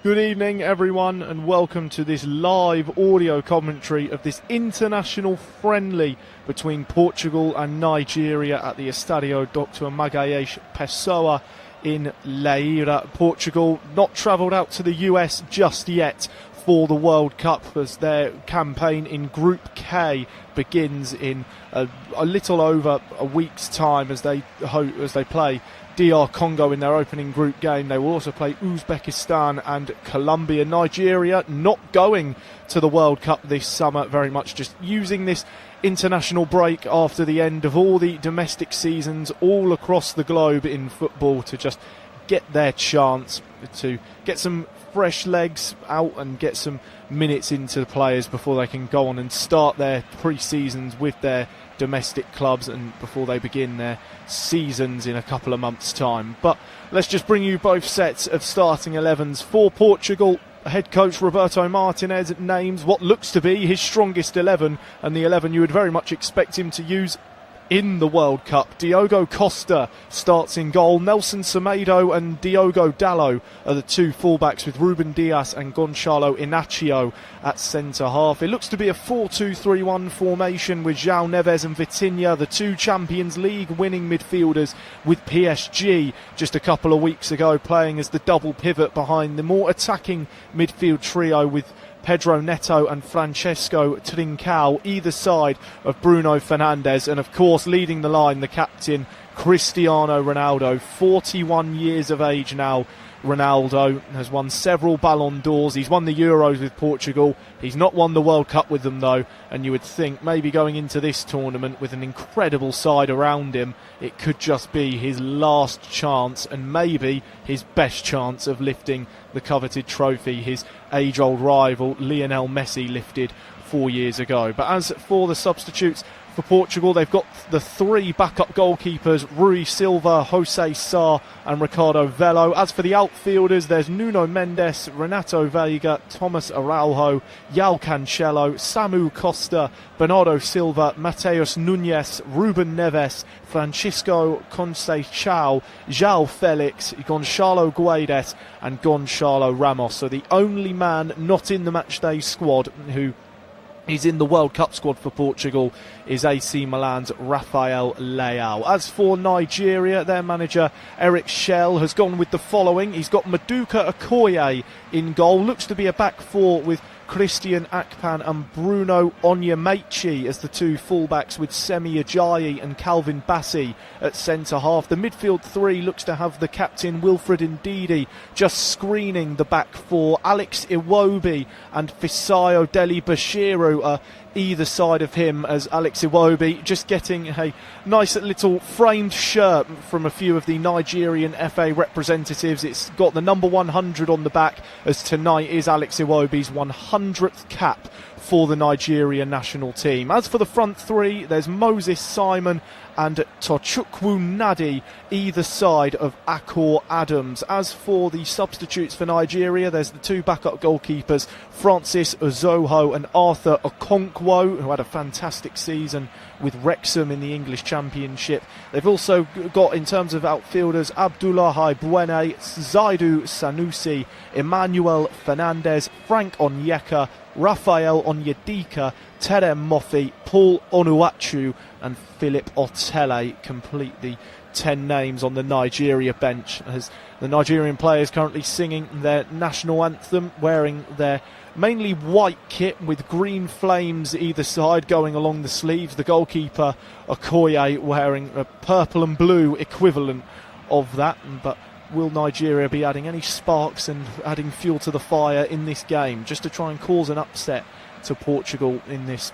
Good evening, everyone, and welcome to this live audio commentary of this international friendly between Portugal and Nigeria at the Estadio Dr. Magalhães Pessoa in Leiria, Portugal. Not travelled out to the US just yet for the World Cup, as their campaign in Group K begins in a little over a week's time as they play DR Congo in their opening group game. They will also play Uzbekistan and Colombia. Nigeria not going to the World Cup this summer, very much just using this international break after the end of all the domestic seasons all across the globe in football to just get their chance to get some fresh legs out and get some minutes into the players before they can go on and start their pre-seasons with their domestic clubs and before they begin their seasons in a couple of months' time. But let's just bring you both sets of starting 11s for Portugal. Head coach Roberto Martinez names what looks to be his strongest 11, and the 11 you would very much expect him to use in the World Cup. Diogo Costa starts in goal. Nelson Semedo and Diogo Dalot are the two fullbacks, with Ruben Dias and Gonçalo Inácio at centre-half. It looks to be a 4-2-3-1 formation with João Neves and Vitinha, the two Champions League winning midfielders with PSG just a couple of weeks ago, playing as the double pivot behind the more attacking midfield trio with Pedro Neto and Francesco Trincao either side of Bruno Fernandes, and of course leading the line, the captain Cristiano Ronaldo, 41 years of age now. Ronaldo has won several Ballon d'Ors. He's won the Euros with Portugal. He's not won the World Cup with them though, and you would think maybe going into this tournament with an incredible side around him, it could just be his last chance and maybe his best chance of lifting the coveted trophy his age-old rival Lionel Messi lifted 4 years ago. But as for the substitutes for Portugal, they've got the three backup goalkeepers, Rui Silva, Jose Sá and Ricardo Velo. As for the outfielders, there's Nuno Mendes, Renato Veiga, Thomas Araujo, João Cancelo, Samu Costa, Bernardo Silva, Mateus Nunes, Ruben Neves, Francisco Conceição, João Felix, Gonçalo Guedes and Gonçalo Ramos. So the only man not in the matchday squad who is in the World Cup squad for Portugal is AC Milan's Rafael Leao. As for Nigeria, their manager Eric Schell has gone with the following. He's got Maduka Okoye in goal. Looks to be a back four with Christian Akpan and Bruno Onyemaechi as the two fullbacks, with Semi Ajayi and Calvin Bassey at centre-half. The midfield three looks to have the captain Wilfred Ndidi just screening the back four. Alex Iwobi and Fisayo Deli Bashiru are either side of him, as Alex Iwobi just getting a nice little framed shirt from a few of the Nigerian FA representatives. It's got the number 100 on the back, as tonight is Alex Iwobi's 100th cap for the Nigerian national team. As for the front three, there's Moses Simon and Tochukwu Nadi either side of Akor Adams. As for the substitutes for Nigeria, there's the two backup goalkeepers, Francis Uzoho and Arthur Okonkwo, who had a fantastic season with Wrexham in the English Championship. They've also got, in terms of outfielders, Abdullahi Bwene, Zaidu Sanusi, Emmanuel Fernandez, Frank Onyeka, Rafael Onyedika, Terem Moffi, Paul Onuachu and Philip Otele complete the 10 names on the Nigeria bench, as the Nigerian players currently singing their national anthem, wearing their mainly white kit with green flames either side going along the sleeves. The goalkeeper Okoye wearing a purple and blue equivalent of that. But will Nigeria be adding any sparks and adding fuel to the fire in this game, just to try and cause an upset to Portugal in this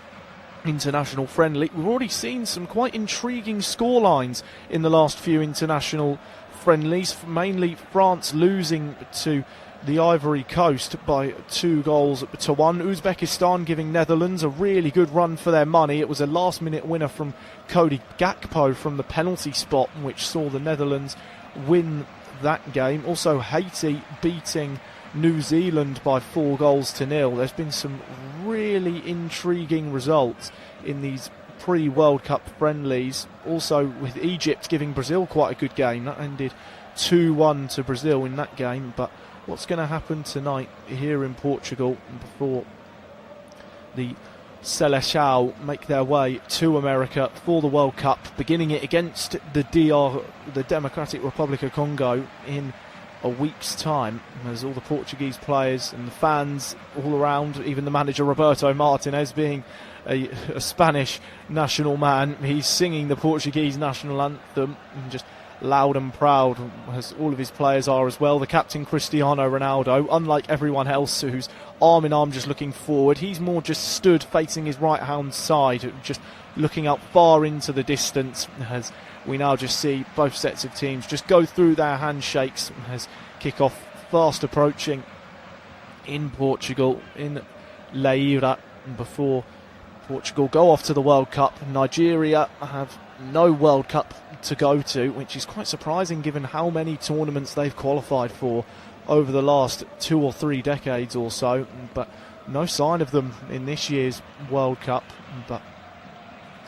international friendly? We've already seen some quite intriguing scorelines in the last few international friendlies, mainly France losing to the Ivory Coast by 2-1. Uzbekistan giving Netherlands a really good run for their money. It was a last-minute winner from Cody Gakpo from the penalty spot, which saw the Netherlands win that game. Also Haiti beating New Zealand by 4-0. There's been some really intriguing results in these pre-World Cup friendlies. Also with Egypt giving Brazil quite a good game. That ended 2-1 to Brazil in that game, but what's going to happen tonight here in Portugal before the Seleção make their way to America for the World Cup, beginning it against the Democratic Republic of Congo in a week's time, as all the Portuguese players and the fans all around, even the manager Roberto Martinez, being a Spanish national man, he's singing the Portuguese national anthem, and just loud and proud, as all of his players are as well. The captain Cristiano Ronaldo, unlike everyone else who's arm in arm just looking forward, he's more just stood facing his right hand side, just looking out far into the distance, as we now just see both sets of teams just go through their handshakes as kick-off fast approaching in Portugal, in Leiria, before Portugal go off to the World Cup. Nigeria have no World Cup to go to, which is quite surprising given how many tournaments they've qualified for over the last 2 or 3 decades or so, but no sign of them in this year's World Cup. But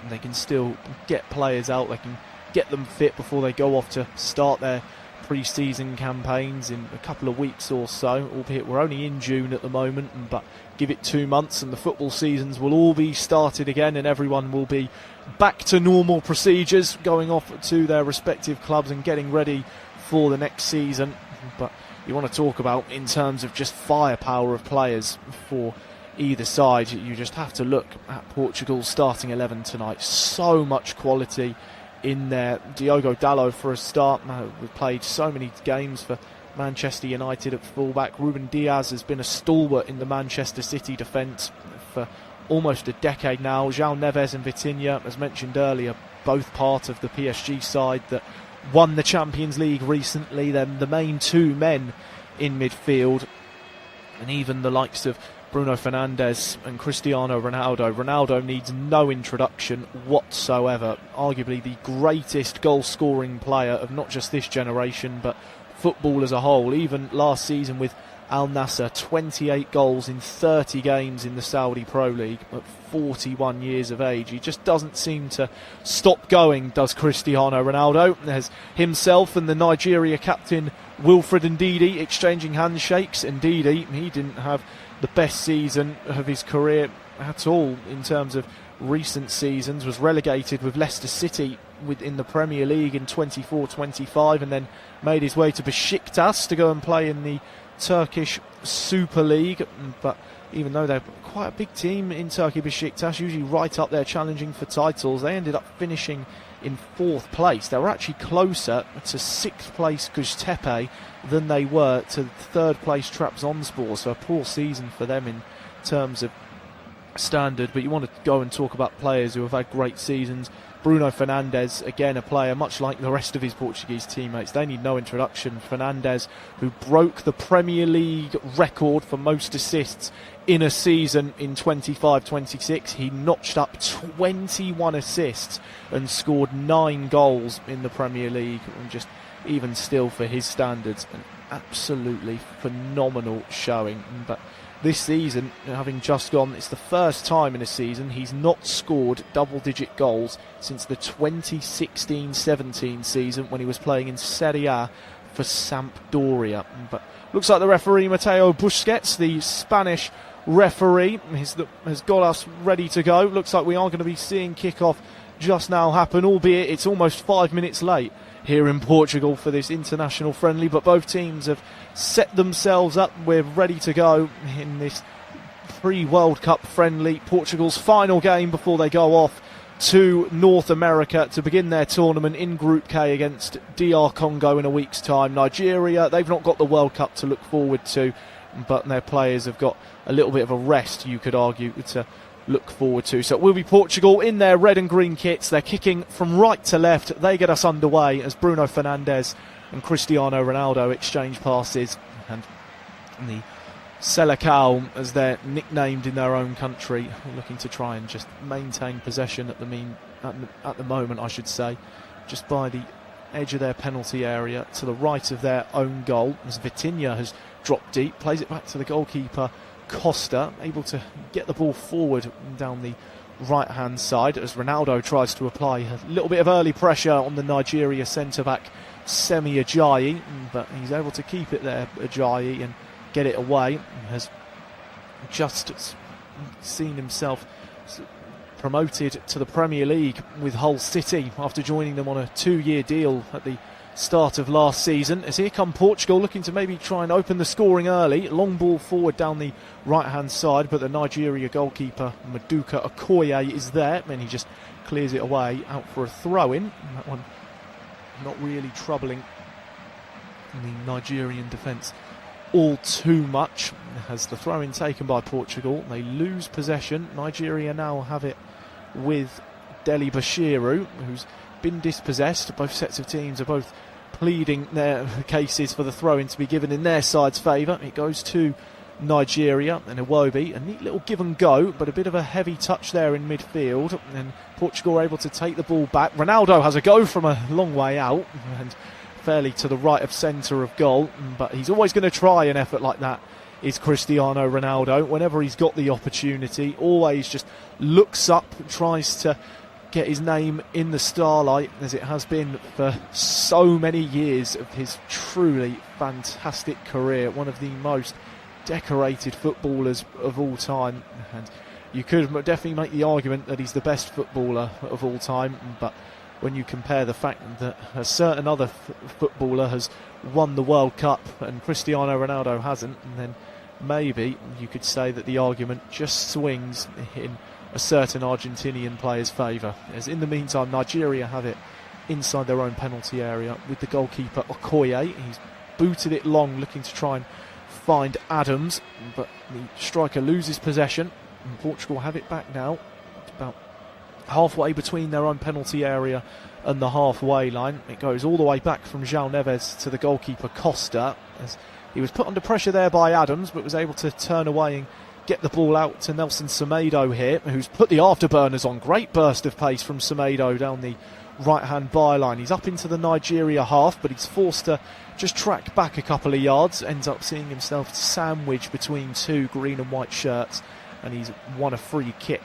they can still get players out, they can get them fit before they go off to start their pre-season campaigns in a couple of weeks or so, albeit we're only in June at the moment, but give it 2 months and the football seasons will all be started again, and everyone will be back to normal procedures, going off to their respective clubs and getting ready for the next season. But you want to talk about in terms of just firepower of players for either side, you just have to look at Portugal's starting 11 tonight. So much quality in there. Diogo Dalot for a start, we've played so many games for Manchester United at fullback. Ruben Diaz has been a stalwart in the Manchester City defence for almost a decade now. João Neves and Vitinha, as mentioned earlier, both part of the PSG side that won the Champions League recently. They're the main 2 men in midfield, and even the likes of Bruno Fernandes and Cristiano Ronaldo. Ronaldo needs no introduction whatsoever. Arguably the greatest goal-scoring player of not just this generation, but football as a whole. Even last season with Al Nassr, 28 goals in 30 games in the Saudi Pro League at 41 years of age. He just doesn't seem to stop going, does Cristiano Ronaldo. There's himself and the Nigeria captain Wilfred Ndidi exchanging handshakes. Ndidi, he didn't have the best season of his career at all in terms of recent seasons, was relegated with Leicester City within the Premier League in 24-25, and then made his way to Besiktas to go and play in the Turkish Super League. But even though they're quite a big team in Turkey, Besiktas, usually right up there challenging for titles, they ended up finishing in 4th place. They were actually closer to 6th place Göztepe than they were to 3rd place Trabzonspor, so a poor season for them in terms of standard. But you want to go and talk about players who have had great seasons. Bruno Fernandes, again a player much like the rest of his Portuguese teammates, they need no introduction. Fernandes, who broke the Premier League record for most assists in a season in 25-26, he notched up 21 assists and scored 9 goals in the Premier League, and just even still for his standards an absolutely phenomenal showing. But this season, having just gone, it's the first time in a season he's not scored double-digit goals since the 2016-17 season when he was playing in Serie A for Sampdoria. But looks like the referee Mateo Busquets, the Spanish referee, has got us ready to go. Looks like we are going to be seeing kick-off just now happen, albeit it's almost 5 minutes late here in Portugal for this international friendly, but both teams have set themselves up. We're ready to go in this pre-World Cup friendly, Portugal's final game before they go off to North America to begin their tournament in Group K against DR Congo in a week's time. Nigeria, they've not got the World Cup to look forward to, but their players have got a little bit of a rest, you could argue, to look forward to. So it will be Portugal in their red and green kits. They're kicking from right to left. They get us underway as Bruno Fernandes and Cristiano Ronaldo exchange passes, and the Seleção, as they're nicknamed in their own country, looking to try and just maintain possession at the moment, I should say, just by the edge of their penalty area to the right of their own goal, as Vitinha has dropped deep, plays it back to the goalkeeper Costa, able to get the ball forward down the right hand side as Ronaldo tries to apply a little bit of early pressure on the Nigeria centre back Semi Ajayi, but he's able to keep it there, Ajayi, and get it away. Has just seen himself promoted to the Premier League with Hull City after joining them on a 2-year deal at the start of last season. As here come Portugal, looking to maybe try and open the scoring early. Long ball forward down the right hand side, but the Nigeria goalkeeper Maduka Okoye is there, and he just clears it away out for a throw-in. That one not really troubling the Nigerian defence all too much. As the throw-in taken by Portugal, they lose possession. Nigeria now have it with Deli Bashiru, who's been dispossessed. Both sets of teams are both pleading their cases for the throw-in to be given in their side's favour. It goes to Nigeria, and Iwobi, a neat little give and go, but a bit of a heavy touch there in midfield, and Portugal are able to take the ball back. Ronaldo has a go from a long way out and fairly to the right of centre of goal, but he's always going to try an effort like that, is Cristiano Ronaldo. Whenever he's got the opportunity, always just looks up, tries to get his name in the starlight, as it has been for so many years of his truly fantastic career. One of the most decorated footballers of all time, and you could definitely make the argument that he's the best footballer of all time, but when you compare the fact that a certain other footballer has won the World Cup and Cristiano Ronaldo hasn't, then maybe you could say that the argument just swings in a certain Argentinian player's favour. As in the meantime, Nigeria have it inside their own penalty area with the goalkeeper Okoye. He's booted it long, looking to try and find Adams, but the striker loses possession, and Portugal have it back now. It's about halfway between their own penalty area and the halfway line. It goes all the way back from João Neves to the goalkeeper Costa, as he was put under pressure there by Adams, but was able to turn away and get the ball out to Nelson Semedo here, who's put the afterburners on. Great burst of pace from Semedo down the right-hand byline. He's up into the Nigeria half, but he's forced to just track back a couple of yards, ends up seeing himself sandwiched between two green and white shirts, and he's won a free kick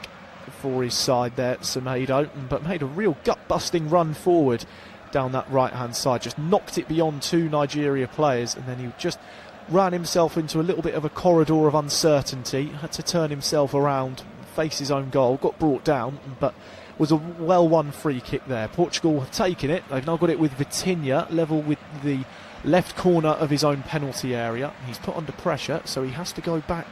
for his side there, Semedo, but made a real gut-busting run forward down that right-hand side, just knocked it beyond two Nigeria players, and then he just ran himself into a little bit of a corridor of uncertainty, had to turn himself around, face his own goal, got brought down, but was a well-won free kick there. Portugal have taken it. They've now got it with Vitinha, level with the left corner of his own penalty area. He's put under pressure, so he has to go back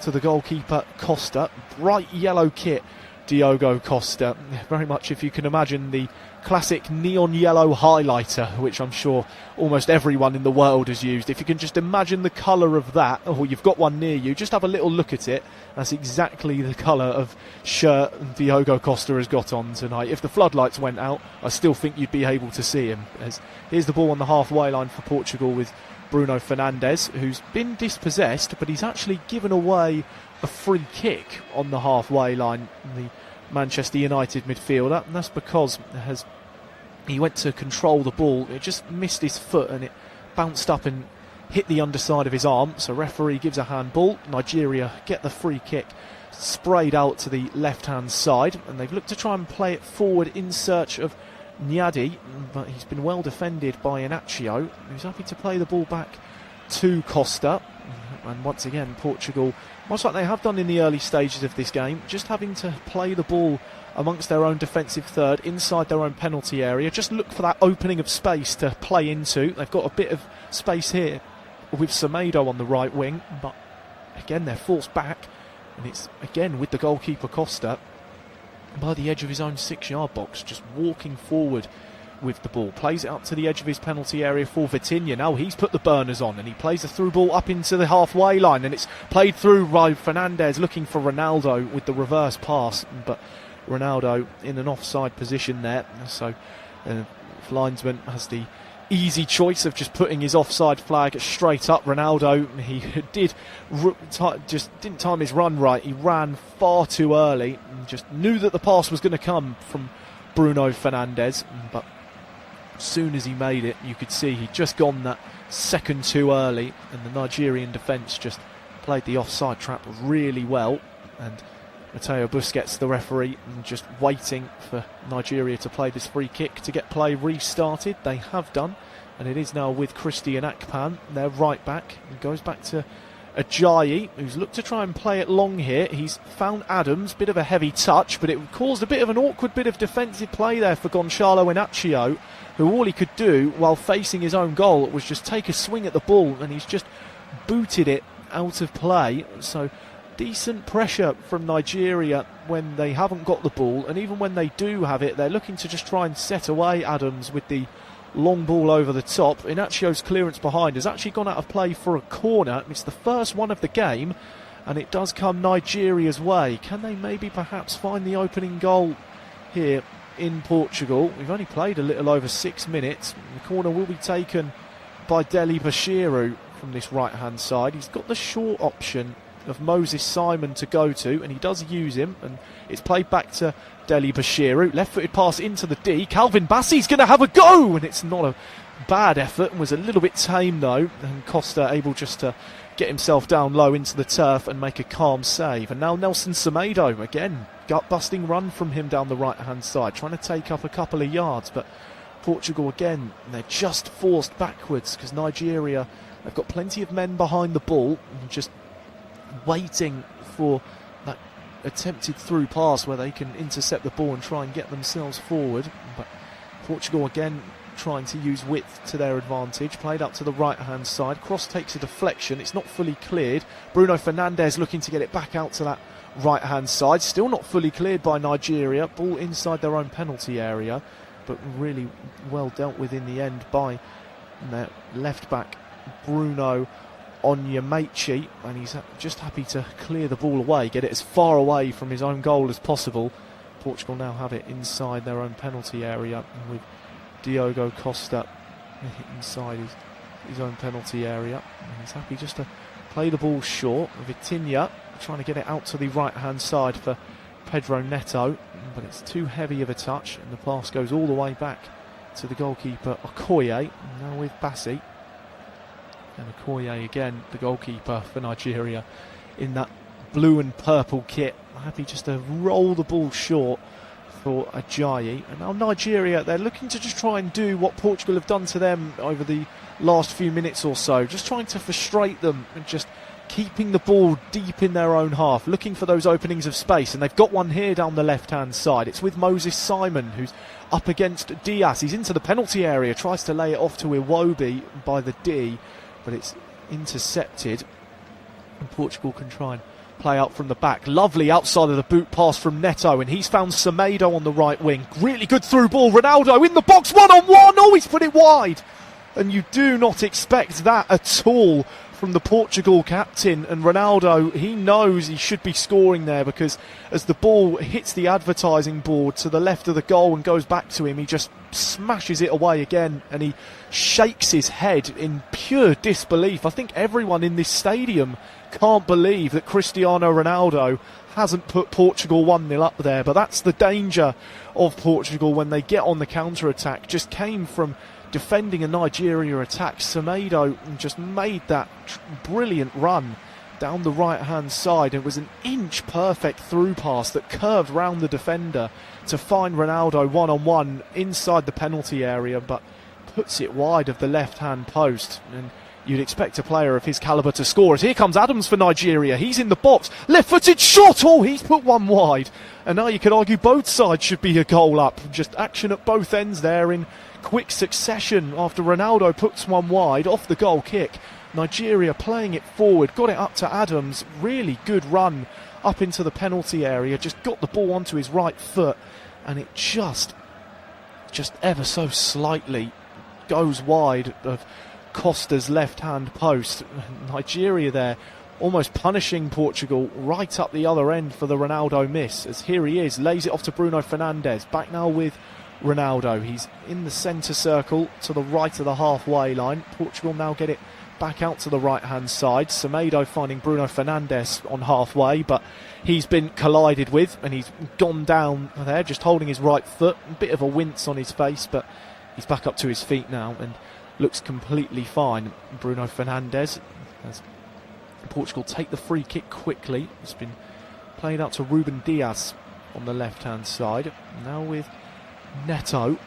to the goalkeeper Costa. Bright yellow kit, Diogo Costa. Very much, if you can imagine, the classic neon yellow highlighter, which I'm sure almost everyone in the world has used. If you can just imagine the colour of that, or you've got one near you, just have a little look at it. That's exactly the colour of shirt Diogo Costa has got on tonight. If the floodlights went out, I still think you'd be able to see him. As here's the ball on the halfway line for Portugal with Bruno Fernandes, who's been dispossessed, but he's actually given away a free kick on the halfway line, the Manchester United midfielder, and that's because he went to control the ball, it just missed his foot and it bounced up and hit the underside of his arm, so referee gives a handball. Nigeria get the free kick sprayed out to the left hand side, and they've looked to try and play it forward in search of Nyadi, but he's been well defended by Inacio, who's happy to play the ball back to Costa. And once again, Portugal, much like they have done in the early stages of this game, just having to play the ball amongst their own defensive third, inside their own penalty area, just look for that opening of space to play into. They've got a bit of space here with Semedo on the right wing, but again they're forced back, and it's again with the goalkeeper Costa by the edge of his own 6-yard box, just walking forward with the ball, plays it up to the edge of his penalty area for Vitinha. Now he's put the burners on, and he plays a through ball up into the halfway line, and it's played through by Fernandes, looking for Ronaldo with the reverse pass, but Ronaldo in an offside position there, so the linesman has the easy choice of just putting his offside flag straight up. Ronaldo, he just didn't time his run right. He ran far too early and just knew that the pass was going to come from Bruno Fernandes, but as soon as he made it, you could see he'd just gone that second too early, and the Nigerian defence just played the offside trap really well. And Mateo Busquets, the referee, just waiting for Nigeria to play this free kick to get play restarted. They have done, and it is now with Christian Akpan, their right back. It goes back to Ajayi, who's looked to try and play it long here. He's found Adams, bit of a heavy touch, but it caused a bit of an awkward bit of defensive play there for Gonçalo Inacio, who all he could do while facing his own goal was just take a swing at the ball, and he's just booted it out of play. So decent pressure from Nigeria when they haven't got the ball, and even when they do have it, they're looking to just try and set away Adams with the long ball over the top. Inacio's clearance behind has actually gone out of play for a corner. It's the first one of the game, and it does come Nigeria's way. Can they maybe perhaps find the opening goal here in Portugal? We've only played a little over 6 minutes. The corner will be taken by Deli Bashiru from this right hand side. He's got the short option of Moses Simon to go to, and he does use him, and it's played back to Deli Bashiru. Left-footed pass into the D. Calvin Bassey's going to have a go, and it's not a bad effort, and was a little bit tame though, and Costa able just to get himself down low into the turf and make a calm save. And now Nelson Semedo, again, gut-busting run from him down the right-hand side, trying to take up a couple of yards, but Portugal again, they're just forced backwards because Nigeria, they've got plenty of men behind the ball, and just waiting for that attempted through pass where they can intercept the ball and try and get themselves forward. But Portugal again trying to use width to their advantage. Played up to the right hand side. Cross takes a deflection. It's not fully cleared. Bruno Fernandes looking to get it back out to that right hand side. Still not fully cleared by Nigeria. Ball inside their own penalty area, but really well dealt with in the end by their left back Bruno Onyemaechi, and he's just happy to clear the ball away, get it as far away from his own goal as possible. Portugal now have it inside their own penalty area with Diogo Costa inside his own penalty area, and he's happy just to play the ball short. Vitinha trying to get it out to the right hand side for Pedro Neto, but it's too heavy of a touch, and the pass goes all the way back to the goalkeeper Okoye. Now with Bassey, and Okoye again, the goalkeeper for Nigeria, in that blue and purple kit, happy just to roll the ball short for Ajayi. And now Nigeria, they're looking to just try and do what Portugal have done to them over the last few minutes or so, just trying to frustrate them and just keeping the ball deep in their own half, looking for those openings of space, and they've got one here down the left hand side. It's with Moses Simon, who's up against Diaz. He's into the penalty area, tries to lay it off to Iwobi by the D, but it's intercepted, and Portugal can try and play out from the back. Lovely outside of the boot pass from Neto, and he's found Semedo on the right wing. Really good through ball. Ronaldo in the box, one-on-one. Oh, he's put it wide, and you do not expect that at all from the Portugal captain. And Ronaldo, he knows he should be scoring there, because as the ball hits the advertising board to the left of the goal and goes back to him, he just smashes it away again, and he shakes his head in pure disbelief. I think everyone in this stadium can't believe that Cristiano Ronaldo hasn't put Portugal 1-0 up there. But that's the danger of Portugal when they get on the counter-attack. Just came from defending a Nigeria attack. Semedo just made that brilliant run down the right hand side. It was an inch perfect through pass that curved round the defender to find Ronaldo one-on-one inside the penalty area, but puts it wide of the left hand post. And you'd expect a player of his calibre to score. As here comes Adams for Nigeria. He's in the box, left-footed shot. Oh, he's put one wide, and now you could argue both sides should be a goal up. Just action at both ends there in quick succession after Ronaldo puts one wide off the goal kick. Nigeria playing it forward, got it up to Adams. Really good run up into the penalty area, just got the ball onto his right foot, and it just ever so slightly goes wide of Costa's left hand post. Nigeria there almost punishing Portugal right up the other end for the Ronaldo miss, as here he is, lays it off to Bruno Fernandes. Back now with Ronaldo. He's in the centre circle to the right of the halfway line. Portugal now get it back out to the right hand side. Semedo finding Bruno Fernandes on halfway, but he's been collided with and he's gone down there, just holding his right foot. A bit of a wince on his face, but he's back up to his feet now and looks completely fine. Bruno Fernandes, as Portugal take the free kick quickly. It's been played out to Ruben Diaz on the left hand side. Now with Neto,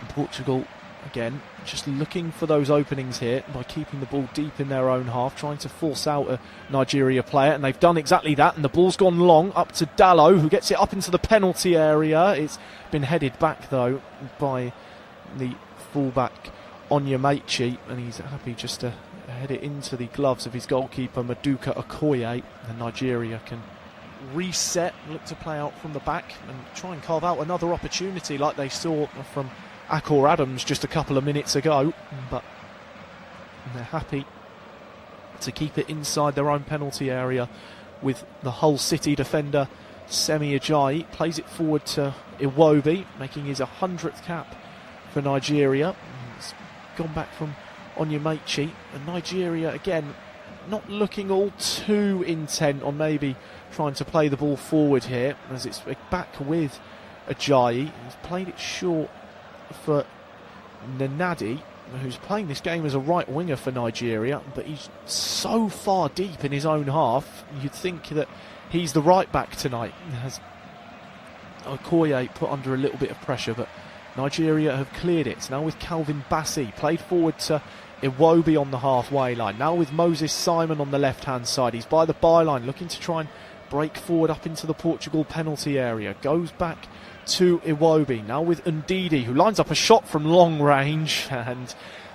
and Portugal again, just looking for those openings here by keeping the ball deep in their own half, trying to force out a Nigeria player, and they've done exactly that, and the ball's gone long up to Dallo, who gets it up into the penalty area. It's been headed back though by the fullback Onyemaechi, and he's happy just to head it into the gloves of his goalkeeper Maduka Okoye, and Nigeria can reset, look to play out from the back and try and carve out another opportunity like they saw from Akor Adams just a couple of minutes ago, but they're happy to keep it inside their own penalty area with the Hull City defender Semi Ajayi. Plays it forward to Iwobi, making his 100th cap for Nigeria. It's gone back from Onyemaechi, and Nigeria again not looking all too intent on maybe trying to play the ball forward here, as it's back with Ajayi. He's played it short for Nnadi, who's playing this game as a right winger for Nigeria, but he's so far deep in his own half, you'd think that he's the right back tonight. Has Okoye put under a little bit of pressure, but Nigeria have cleared it. Now with Calvin Bassey, played forward to Iwobi on the halfway line. Now with Moses Simon on the left-hand side. He's by the byline, looking to try and break forward up into the Portugal penalty area. Goes back to Iwobi. Now with Ndidi, who lines up a shot from long range. And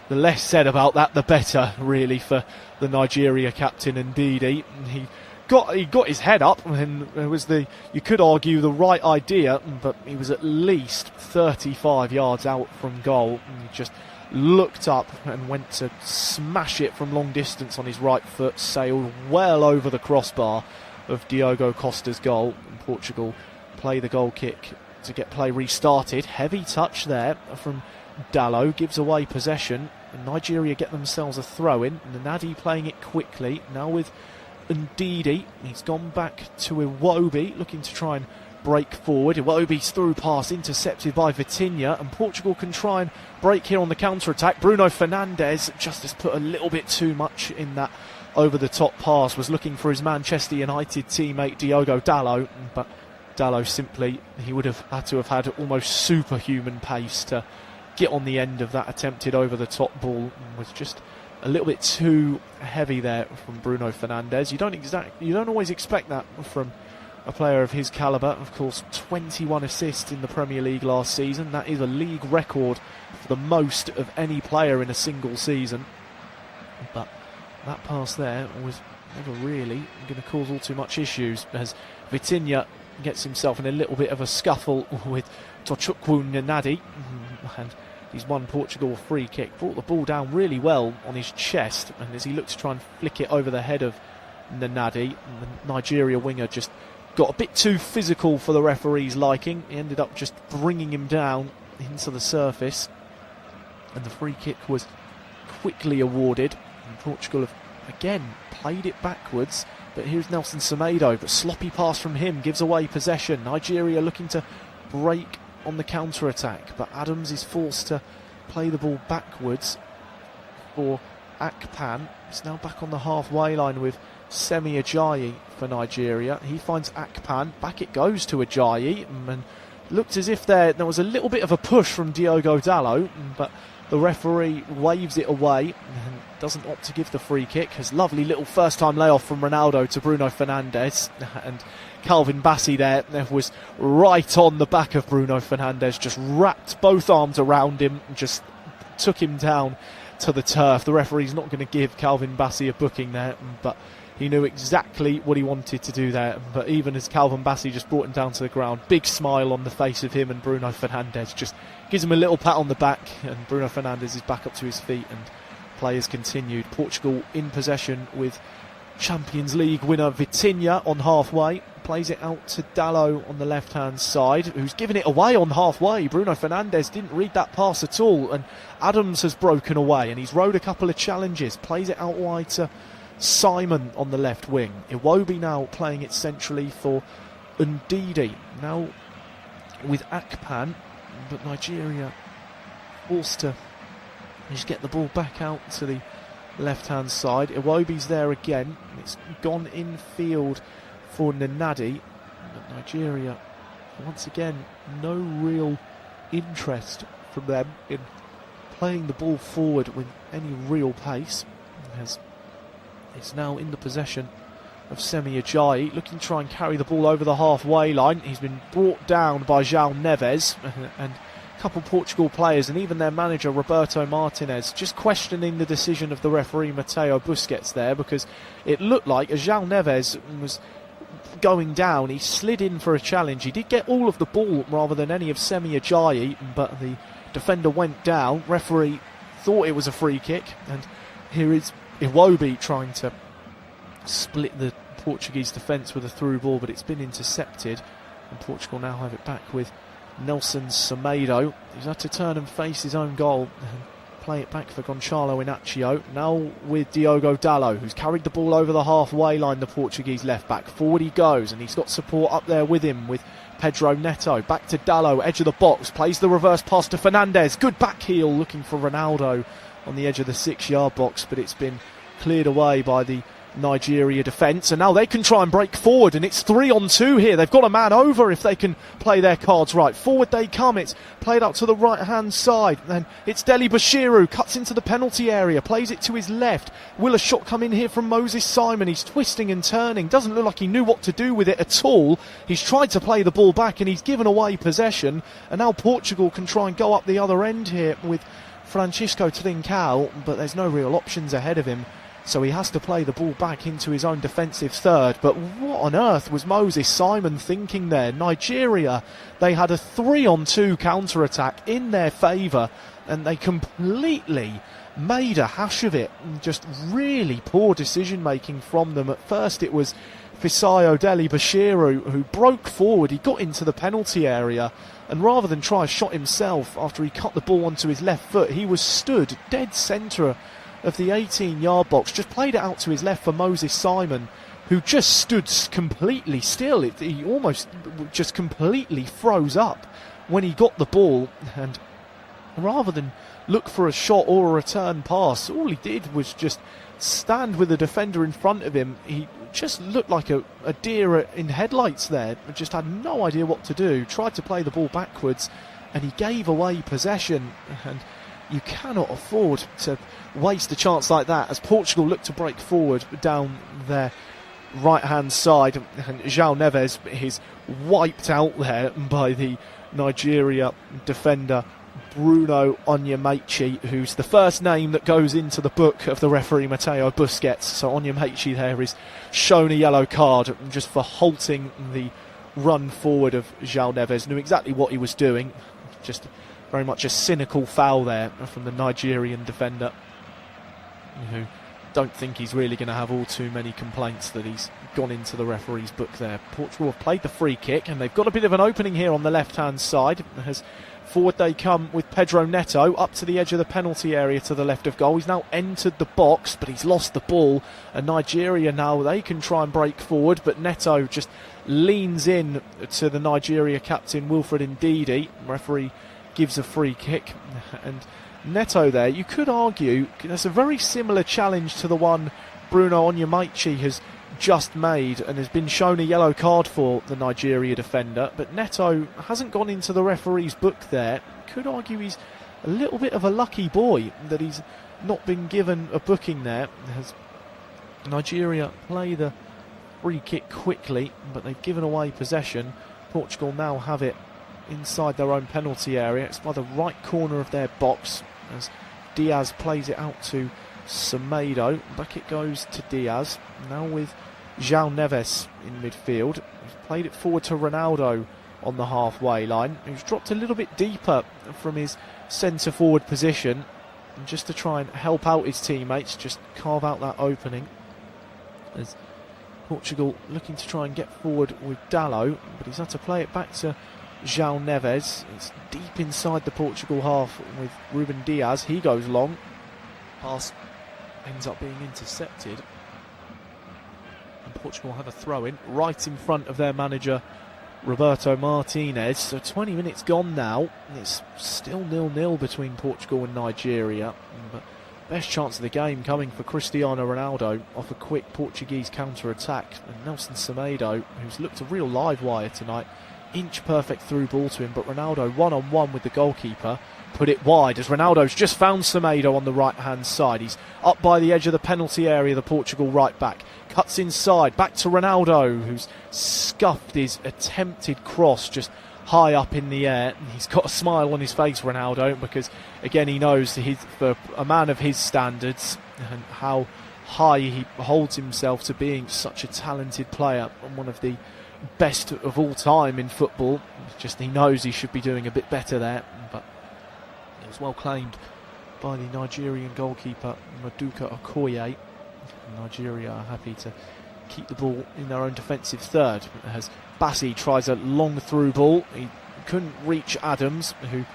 the less said about that, the better, really, for the Nigeria captain Ndidi. He got his head up, and it was you could argue the right idea, but he was at least 35 yards out from goal. And he just looked up and went to smash it from long distance on his right foot, sailed well over the crossbar of Diogo Costa's goal, and Portugal play the goal kick to get play restarted. Heavy touch there from Dallo, gives away possession, and Nigeria get themselves a throw-in. Nnadi playing it quickly, now with Ndidi. He's gone back to Iwobi, looking to try and break forward. Iwobi's through pass intercepted by Vitinha, and Portugal can try and break here on the counter-attack. Bruno Fernandes just has put a little bit too much in that over-the-top pass, was looking for his Manchester United teammate Diogo Dallo, but Dallo simply, he would have had to have had almost superhuman pace to get on the end of that attempted over-the-top ball, and was just a little bit too heavy there from Bruno Fernandes. You don't always expect that from a player of his calibre. Of course, 21 assists in the Premier League last season. That is a league record for the most of any player in a single season. But that pass there was never really going to cause all too much issues, as Vitinha gets himself in a little bit of a scuffle with Tochukwu Nnadi, and he's won Portugal a free kick. Brought the ball down really well on his chest, and as he looked to try and flick it over the head of Nnadi, the Nigeria winger just got a bit too physical for the referee's liking. He ended up just bringing him down into the surface, and the free kick was quickly awarded. And Portugal have again played it backwards, but here's Nelson Semedo, but sloppy pass from him gives away possession. Nigeria looking to break on the counter-attack, but Adams is forced to play the ball backwards for Akpan. It's now back on the halfway line with Semi Ajayi for Nigeria. He finds Akpan, back it goes to Ajayi, and looked as if there was a little bit of a push from Diogo Dallo, but the referee waves it away and doesn't opt to give the free kick. His lovely little first-time layoff from Ronaldo to Bruno Fernandes, and Calvin Bassey there was right on the back of Bruno Fernandes, just wrapped both arms around him and just took him down to the turf. The referee's not going to give Calvin Bassey a booking there, but he knew exactly what he wanted to do there. But even as Calvin Bassey just brought him down to the ground, big smile on the face of him, and Bruno Fernandes just gives him a little pat on the back, and Bruno Fernandes is back up to his feet, and play has continued. Portugal in possession with Champions League winner Vitinha on halfway. Plays it out to Dallo on the left-hand side, who's given it away on halfway. Bruno Fernandes didn't read that pass at all, and Adams has broken away, and he's rode a couple of challenges. Plays it out wide to Simon on the left wing. Iwobi now playing it centrally for Ndidi. Now with Akpan, but Nigeria forced to just get the ball back out to the left-hand side. Iwobi's there again. It's gone infield for Nnadi, but Nigeria, once again, no real interest from them in playing the ball forward with any real pace, as it's now in the possession of Semi Ajayi, looking to try and carry the ball over the halfway line. He's been brought down by João Neves and a couple Portugal players, and even their manager Roberto Martinez, just questioning the decision of the referee Mateo Busquets there, because it looked like as João Neves was going down, he slid in for a challenge. He did get all of the ball rather than any of Semi Ajayi, but the defender went down. Referee thought it was a free kick, and here is Iwobi trying to split the Portuguese defence with a through ball, but it's been intercepted, and Portugal now have it back with Nelson Semedo. He's had to turn and face his own goal and play it back for Gonçalo Inácio. Now with Diogo Dalot, who's carried the ball over the halfway line, the Portuguese left back. Forward he goes, and he's got support up there with him with Pedro Neto. Back to Dalot, edge of the box, plays the reverse pass to Fernandes. Good back heel, looking for Ronaldo on the edge of the 6-yard box, but it's been cleared away by the Nigeria defence, and now they can try and break forward, and it's 3-on-2 here. They've got a man over if they can play their cards right. Forward they come, it's played out to the right hand side, and it's Deli Bashiru, cuts into the penalty area, plays it to his left. Will a shot come in here from Moses Simon? He's twisting and turning, doesn't look like he knew what to do with it at all. He's tried to play the ball back and he's given away possession, and now Portugal can try and go up the other end here with Francisco Trincao, but there's no real options ahead of him, so he has to play the ball back into his own defensive third. But what on earth was Moses Simon thinking there? Nigeria, they had a 3-on-2 counter-attack in their favour, and they completely made a hash of it. Just really poor decision-making from them. At first it was Fisayo Deli Bashiru who broke forward. He got into the penalty area, and rather than try a shot himself after he cut the ball onto his left foot, he was stood dead centre of the 18-yard box, just played it out to his left for Moses Simon, who just stood completely still. He almost just completely froze up when he got the ball, and rather than look for a shot or a return pass, all he did was just stand with the defender in front of him. He just looked like a deer in headlights there, just had no idea what to do, tried to play the ball backwards, and he gave away possession. And you cannot afford to waste a chance like that as Portugal look to break forward down their right-hand side, and João Neves is wiped out there by the Nigeria defender Bruno Onyemaechi, who's the first name that goes into the book of the referee Mateo Busquets. So Onyemaechi there is shown a yellow card just for halting the run forward of João Neves. Knew exactly what he was doing, just very much a cynical foul there from the Nigerian defender, who don't think he's really going to have all too many complaints that he's gone into the referee's book there. Portugal have played the free kick, and they've got a bit of an opening here on the left-hand side. As forward they come with Pedro Neto up to the edge of the penalty area to the left of goal. He's now entered the box, but he's lost the ball, and Nigeria now, they can try and break forward, but Neto just leans in to the Nigeria captain Wilfred Ndidi. Referee gives a free kick, and Neto there, you could argue that's a very similar challenge to the one Bruno Onyemaechi has just made and has been shown a yellow card for, the Nigeria defender, but Neto hasn't gone into the referee's book there. Could argue he's a little bit of a lucky boy that he's not been given a booking there, as Nigeria play the free kick quickly, but they've given away possession. Portugal now have it inside their own penalty area. It's by the right corner of their box as Diaz plays it out to Semedo. Back it goes to Diaz, now with João Neves in midfield. He's played it forward to Ronaldo on the halfway line, who's dropped a little bit deeper from his centre forward position, and just to try and help out his teammates, just carve out that opening, as Portugal looking to try and get forward with Dalot, but he's had to play it back to João Neves. It's deep inside the Portugal half with Ruben Diaz. He goes long. Pass ends up being intercepted, and Portugal have a throw-in right in front of their manager Roberto Martinez. So 20 minutes gone now, and it's still 0-0 between Portugal and Nigeria, but best chance of the game coming for Cristiano Ronaldo off a quick Portuguese counter-attack, and Nelson Semedo, who's looked a real live wire tonight, inch perfect through ball to him, but Ronaldo one-on-one with the goalkeeper, put it wide as Ronaldo's just found Semedo on the right-hand side. He's up by the edge of the penalty area, the Portugal right-back. Cuts inside, back to Ronaldo, who's scuffed his attempted cross just high up in the air. He's got a smile on his face, Ronaldo, because, again, he knows for a man of his standards and how high he holds himself to being such a talented player and one of the best of all time in football. Just he knows he should be doing a bit better there, but it was well claimed by the Nigerian goalkeeper Maduka Okoye. Nigeria are happy to keep the ball in their own defensive third as Bassi tries a long through ball. He couldn't reach Adams, who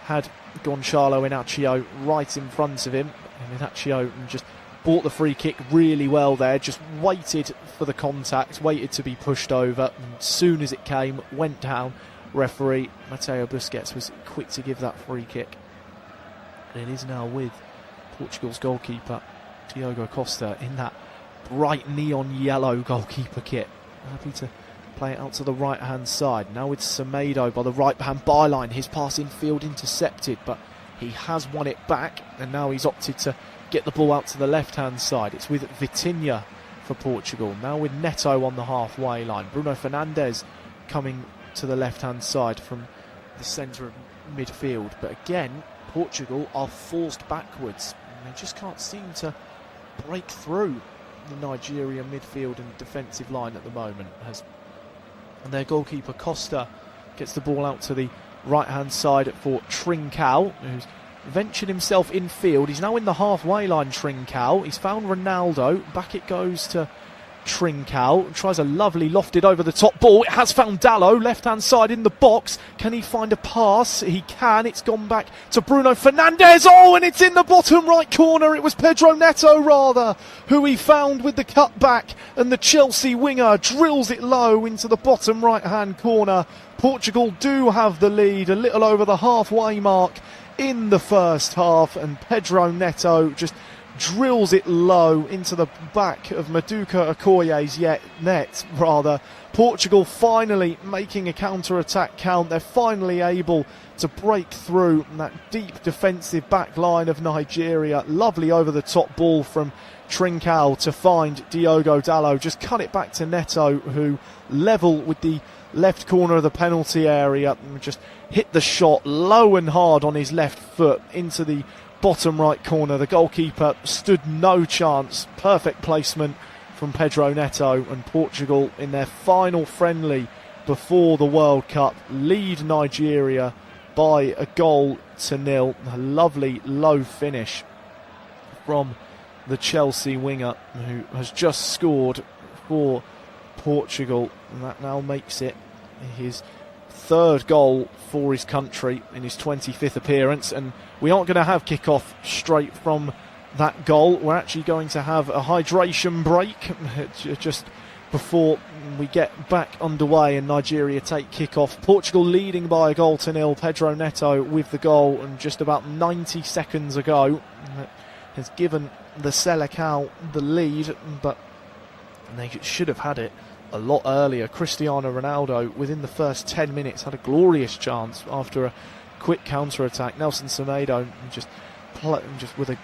had Gonçalo Inacio right in front of him, and Inacio just bought the free kick really well there, just waited for the contact, waited to be pushed over, and as soon as it came, went down. Referee Mateo Busquets was quick to give that free kick. And it is now with Portugal's goalkeeper Diogo Costa in that bright neon yellow goalkeeper kit, happy to play it out to the right hand side. Now with Semedo by the right hand byline, his pass in field intercepted, but he has won it back, and now he's opted to get the ball out to the left hand side. It's with Vitinha for Portugal, now with Neto on the halfway line. Bruno Fernandes coming to the left hand side from the centre of midfield, but again Portugal are forced backwards and they just can't seem to break through the Nigeria midfield and defensive line at the moment. And their goalkeeper Costa gets the ball out to the right hand side for Trincao, who's ventured himself in field. He's now in the halfway line, Trincao. He's found Ronaldo. Back it goes to Trincao. Tries a lovely lofted over the top ball. It has found Dalot, left hand side in the box. Can he find a pass? He can. It's gone back to Bruno Fernandes. Oh, and it's in the bottom right corner. It was Pedro Neto, rather, who he found with the cutback, and the Chelsea winger drills it low into the bottom right hand corner. Portugal do have the lead a little over the halfway mark in the first half, and Pedro Neto just drills it low into the back of Maduka Okoye's net. Portugal finally making a counter-attack count. They're finally able to break through that deep defensive back line of Nigeria. Lovely over-the-top ball from Trincao to find Diogo Dalot. Just cut it back to Neto, who level with the left corner of the penalty area and just hit the shot low and hard on his left foot into the bottom right corner. The goalkeeper stood no chance. Perfect placement from Pedro Neto, and Portugal in their final friendly before the World Cup lead Nigeria by 1-0. A lovely low finish from the Chelsea winger, who has just scored for Portugal, and that now makes it his third goal for his country in his 25th appearance. And we aren't going to have kick-off straight from that goal. We're actually going to have a hydration break just before we get back underway and Nigeria take kick-off. Portugal leading by 1-0. Pedro Neto with the goal, and just about 90 seconds ago has given the Selecao the lead, but they should have had it a lot earlier. Cristiano Ronaldo within the first 10 minutes had a glorious chance after a quick counter-attack. Nelson Semedo just with a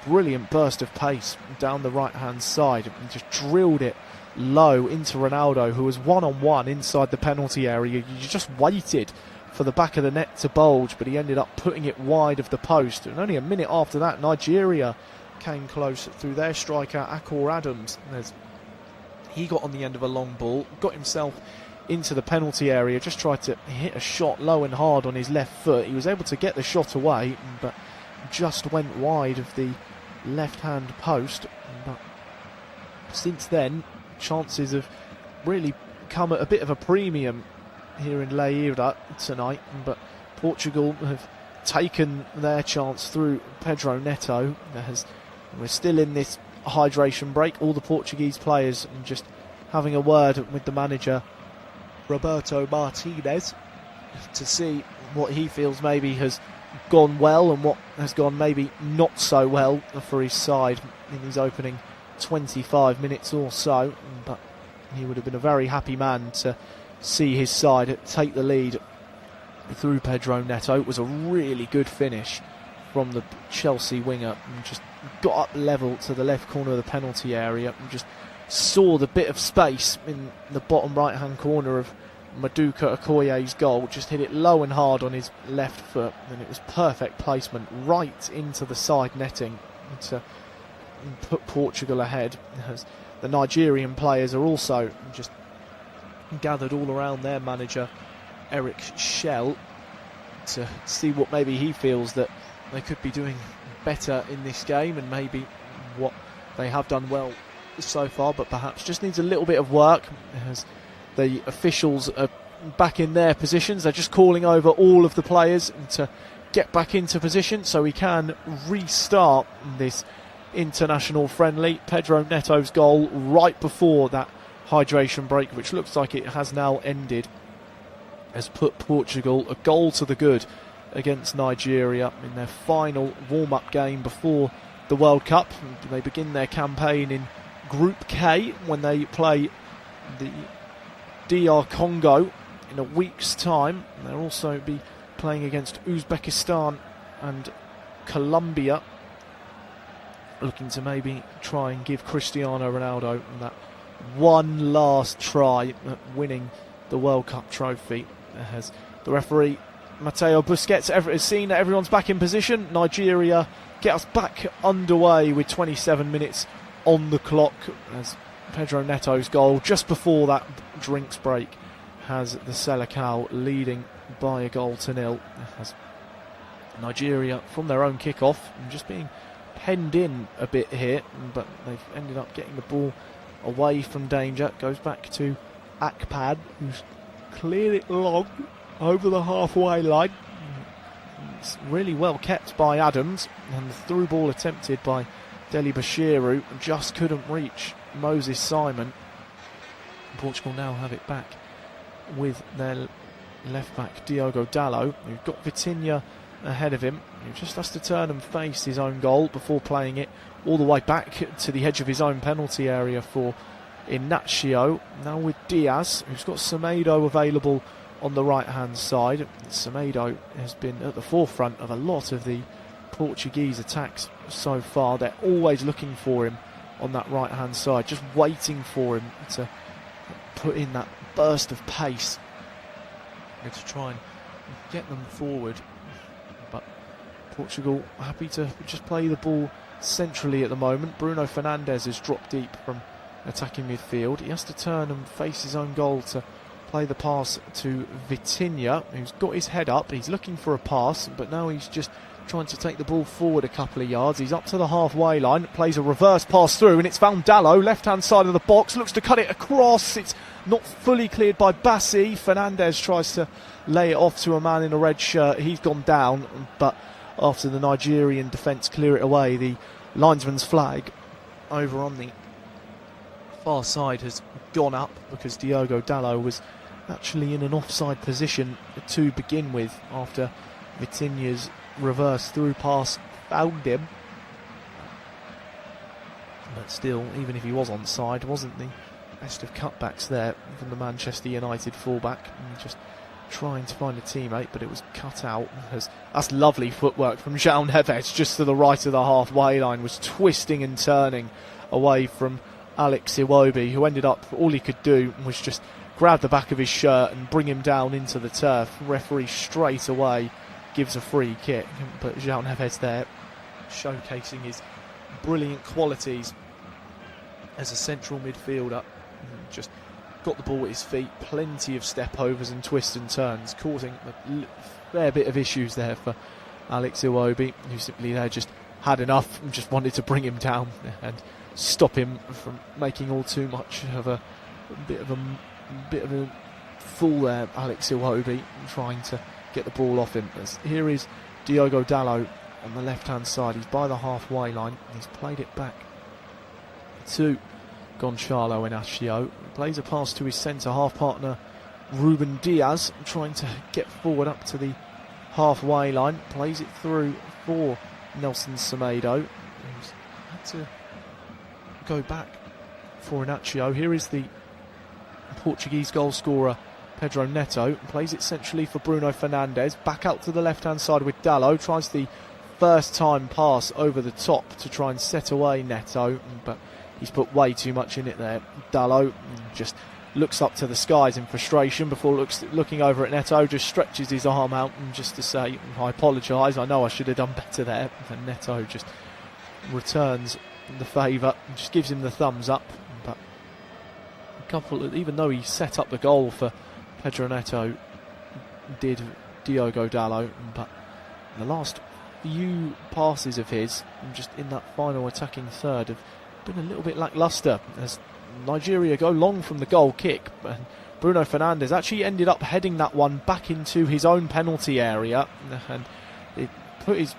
brilliant burst of pace down the right hand side and just drilled it low into Ronaldo, who was one-on-one inside the penalty area. You just waited for the back of the net to bulge, but he ended up putting it wide of the post. And only a minute after that, Nigeria came close through their striker Akor Adams. He got on the end of a long ball, got himself into the penalty area, just tried to hit a shot low and hard on his left foot. He was able to get the shot away, but just went wide of the left-hand post. But since then, chances have really come at a bit of a premium here in Leiria tonight, but Portugal have taken their chance through Pedro Neto. We're still in this hydration break. All the Portuguese players just having a word with the manager Roberto Martinez to see what he feels maybe has gone well and what has gone maybe not so well for his side in his opening 25 minutes or so. But he would have been a very happy man to see his side take the lead through Pedro Neto. It was a really good finish from the Chelsea winger, and just got up level to the left corner of the penalty area and just saw the bit of space in the bottom right hand corner of Maduka Okoye's goal, just hit it low and hard on his left foot, and it was perfect placement right into the side netting to put Portugal ahead, as the Nigerian players are also just gathered all around their manager Eric Schell to see what maybe he feels that they could be doing better in this game, and maybe what they have done well so far but perhaps just needs a little bit of work, as the officials are back in their positions. They're just calling over all of the players to get back into position so we can restart this international friendly. Pedro Neto's goal right before that hydration break, which looks like it has now ended, has put Portugal a goal to the good against Nigeria in their final warm-up game before the World Cup. They begin their campaign in Group K when they play the DR Congo in a week's time. They'll also be playing against Uzbekistan and Colombia, looking to maybe try and give Cristiano Ronaldo that one last try at winning the World Cup trophy. As the referee Mateo Busquets has seen that everyone's back in position, Nigeria get us back underway with 27 minutes on the clock, as Pedro Neto's goal just before that drinks break has the Selecao leading by a goal to nil, as Nigeria from their own kickoff and just being penned in a bit here, but they've ended up getting the ball away from danger. Goes back to Akpad, who's cleared it long over the halfway line. It's really well kept by Adams, and the through ball attempted by Deli Bashiru just couldn't reach Moses Simon. Portugal now have it back with their left back Diogo Dalot, who's got Vitinha ahead of him, who just has to turn and face his own goal before playing it all the way back to the edge of his own penalty area for Inacio. Now with Diaz, who's got Semedo available on the right hand side. Semedo has been at the forefront of a lot of the Portuguese attacks so far. They're always looking for him on that right hand side, just waiting for him to put in that burst of pace and to try and get them forward. But Portugal happy to just play the ball centrally at the moment. Bruno Fernandes has dropped deep from attacking midfield. He has to turn and face his own goal to play the pass to Vitinha, who's got his head up. He's looking for a pass, but now he's just trying to take the ball forward a couple of yards. He's up to the halfway line, plays a reverse pass through, and it's found Dalot, left hand side of the box, looks to cut it across. It's not fully cleared by Bassi. Fernandes tries to lay it off to a man in a red shirt. He's gone down, but after the Nigerian defence clear it away, the linesman's flag over on the far side has gone up, because Diogo Dalot was actually in an offside position to begin with after Vitinha's reverse through pass found him. But still, even if he was onside, wasn't the best of cutbacks there from the Manchester United fullback, and just trying to find a teammate, but it was cut out. That's lovely footwork from João Neves, just to the right of the halfway line, was twisting and turning away from Alex Iwobi, who ended up, all he could do was just grab the back of his shirt and bring him down into the turf. Referee straight away gives a free kick, but João Neves there showcasing his brilliant qualities as a central midfielder. Just got the ball at his feet, plenty of step overs and twists and turns, causing a fair bit of issues there for Alex Iwobi, who simply there just had enough and just wanted to bring him down and stop him from making all too much of a bit of a fool there. Alex Iwobi trying to get the ball off him. Here is Diogo Dalot on the left hand side. He's by the halfway line. He's played it back to Gonçalo Inacio. Plays a pass to his centre half partner Ruben Diaz, trying to get forward up to the halfway line. Plays it through for Nelson Semedo, who's had to go back for Inacio. Here is the Portuguese goal scorer Pedro Neto plays it centrally for Bruno Fernandes. Back out to the left-hand side with Dalot. Tries the first time pass over the top to try and set away Neto, but he's put way too much in it there. Dalot just looks up to the skies in frustration before looking over at Neto, just stretches his arm out and just to say, I apologise, I know I should have done better there. And Neto just returns the favour and just gives him the thumbs up. But even though he set up the goal for Pedro Neto, did Diogo Dalot, but the last few passes of his, just in that final attacking third, have been a little bit lacklustre as Nigeria go long from the goal kick. And Bruno Fernandes actually ended up heading that one back into his own penalty area, and it put his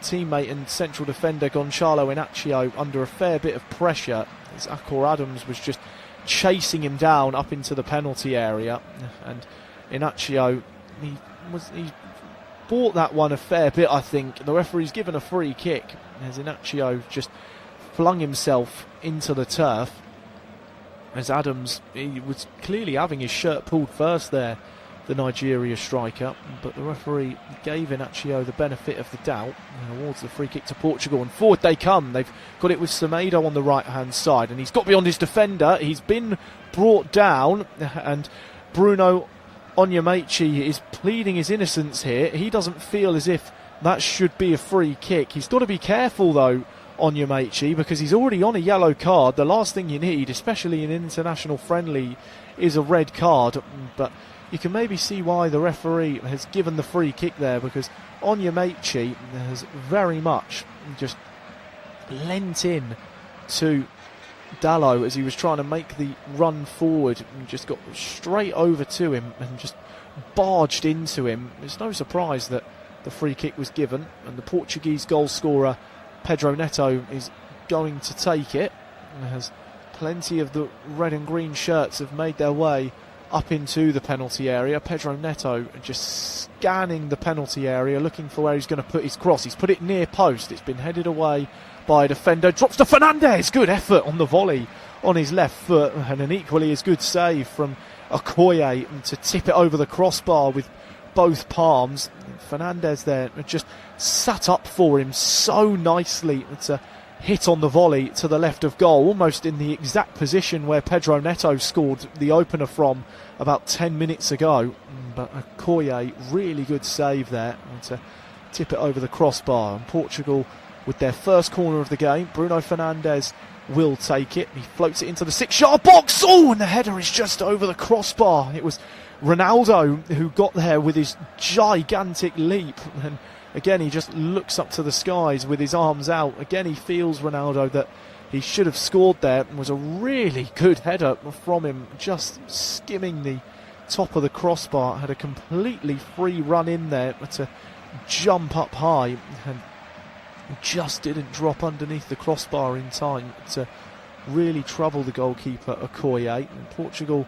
teammate and central defender Gonçalo Inacio under a fair bit of pressure as Akor Adams was just chasing him down up into the penalty area. And Inacio, he bought that one a fair bit, I think. The referee's given a free kick as Inacio just flung himself into the turf, as Adams, he was clearly having his shirt pulled first there, the Nigeria striker, but the referee gave Inacio the benefit of the doubt and awards the free kick to Portugal, and forward they come. They've got it with Semedo on the right hand side, and he's got beyond his defender. He's been brought down, and Bruno Onyemaechi is pleading his innocence here. He doesn't feel as if that should be a free kick. He's got to be careful though, Onyemaechi, because he's already on a yellow card. The last thing you need, especially in an international friendly, is a red card. But you can maybe see why the referee has given the free kick there, because Onyemaechi has very much just lent in to Dalot as he was trying to make the run forward, and just got straight over to him and just barged into him. It's no surprise that the free kick was given, and the Portuguese goal scorer Pedro Neto is going to take it, as plenty of the red and green shirts have made their way up into the penalty area. Pedro Neto just scanning the penalty area, looking for where he's going to put his cross. He's put it near post. It's been headed away by a defender. Drops to Fernandes. Good effort on the volley on his left foot, and an equally as good save from Okoye to tip it over the crossbar with both palms. Fernandes there just sat up for him so nicely to hit on the volley to the left of goal, almost in the exact position where Pedro Neto scored the opener from about 10 minutes ago. But Okoye, really good save there to tip it over the crossbar. And Portugal with their first corner of the game. Bruno Fernandes will take it. He floats it into the 6-yard box. Oh, and the header is just over the crossbar. It was Ronaldo who got there with his gigantic leap, and again he just looks up to the skies with his arms out. Again he feels, Ronaldo, that he should have scored there. It was a really good header from him, just skimming the top of the crossbar. Had a completely free run in there to jump up high, and just didn't drop underneath the crossbar in time to really trouble the goalkeeper Okoye. And Portugal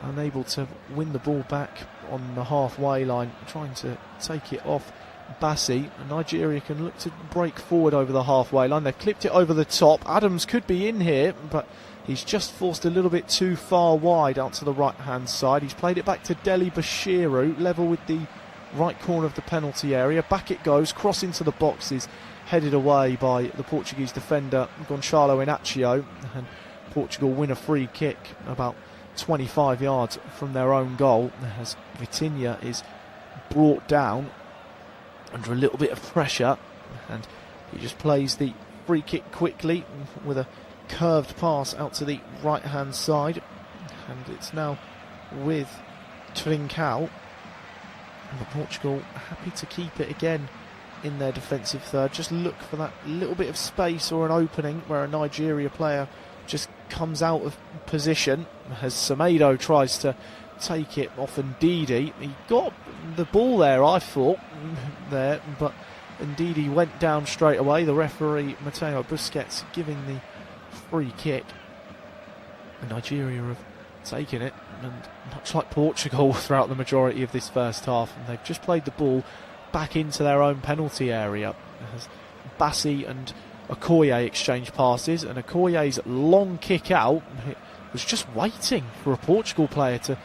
unable to win the ball back on the halfway line, trying to take it off Bassi. Nigeria can look to break forward over the halfway line. They've clipped it over the top. Adams could be in here, but he's just forced a little bit too far wide out to the right hand side. He's played it back to Deli Bashiru, level with the right corner of the penalty area. Back it goes, cross into the boxes, headed away by the Portuguese defender Gonçalo Inacio, and Portugal win a free kick about 25 yards from their own goal, as Vitinha is brought down under a little bit of pressure, and he just plays the free kick quickly with a curved pass out to the right hand side, and it's now with Trincao. And Portugal happy to keep it again in their defensive third, just look for that little bit of space or an opening where a Nigeria player just comes out of position, as Semedo tries to take it off Ndidi. He got the ball there, I thought, there, but Ndidi went down straight away. The referee, Mateo Busquets, giving the free kick. And Nigeria have taken it, and much like Portugal throughout the majority of this first half, and they've just played the ball back into their own penalty area, as Bassi and Okoye exchange passes, and Okoye's long kick out was just waiting for a Portugal player to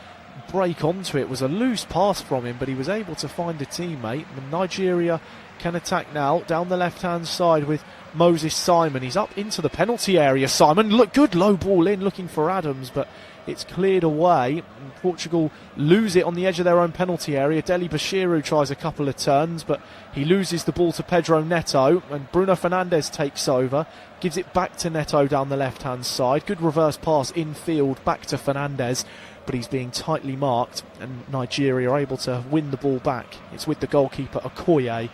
break onto it. It was a loose pass from him, but he was able to find a teammate. And Nigeria can attack now down the left-hand side with Moses Simon. He's up into the penalty area. Simon, look, good low ball in, looking for Adams, but it's cleared away. And Portugal lose it on the edge of their own penalty area. Deli Bashiru tries a couple of turns, but he loses the ball to Pedro Neto, and Bruno Fernandes takes over, gives it back to Neto down the left-hand side. Good reverse pass infield back to Fernandes, but he's being tightly marked, and Nigeria are able to win the ball back. It's with the goalkeeper Okoye,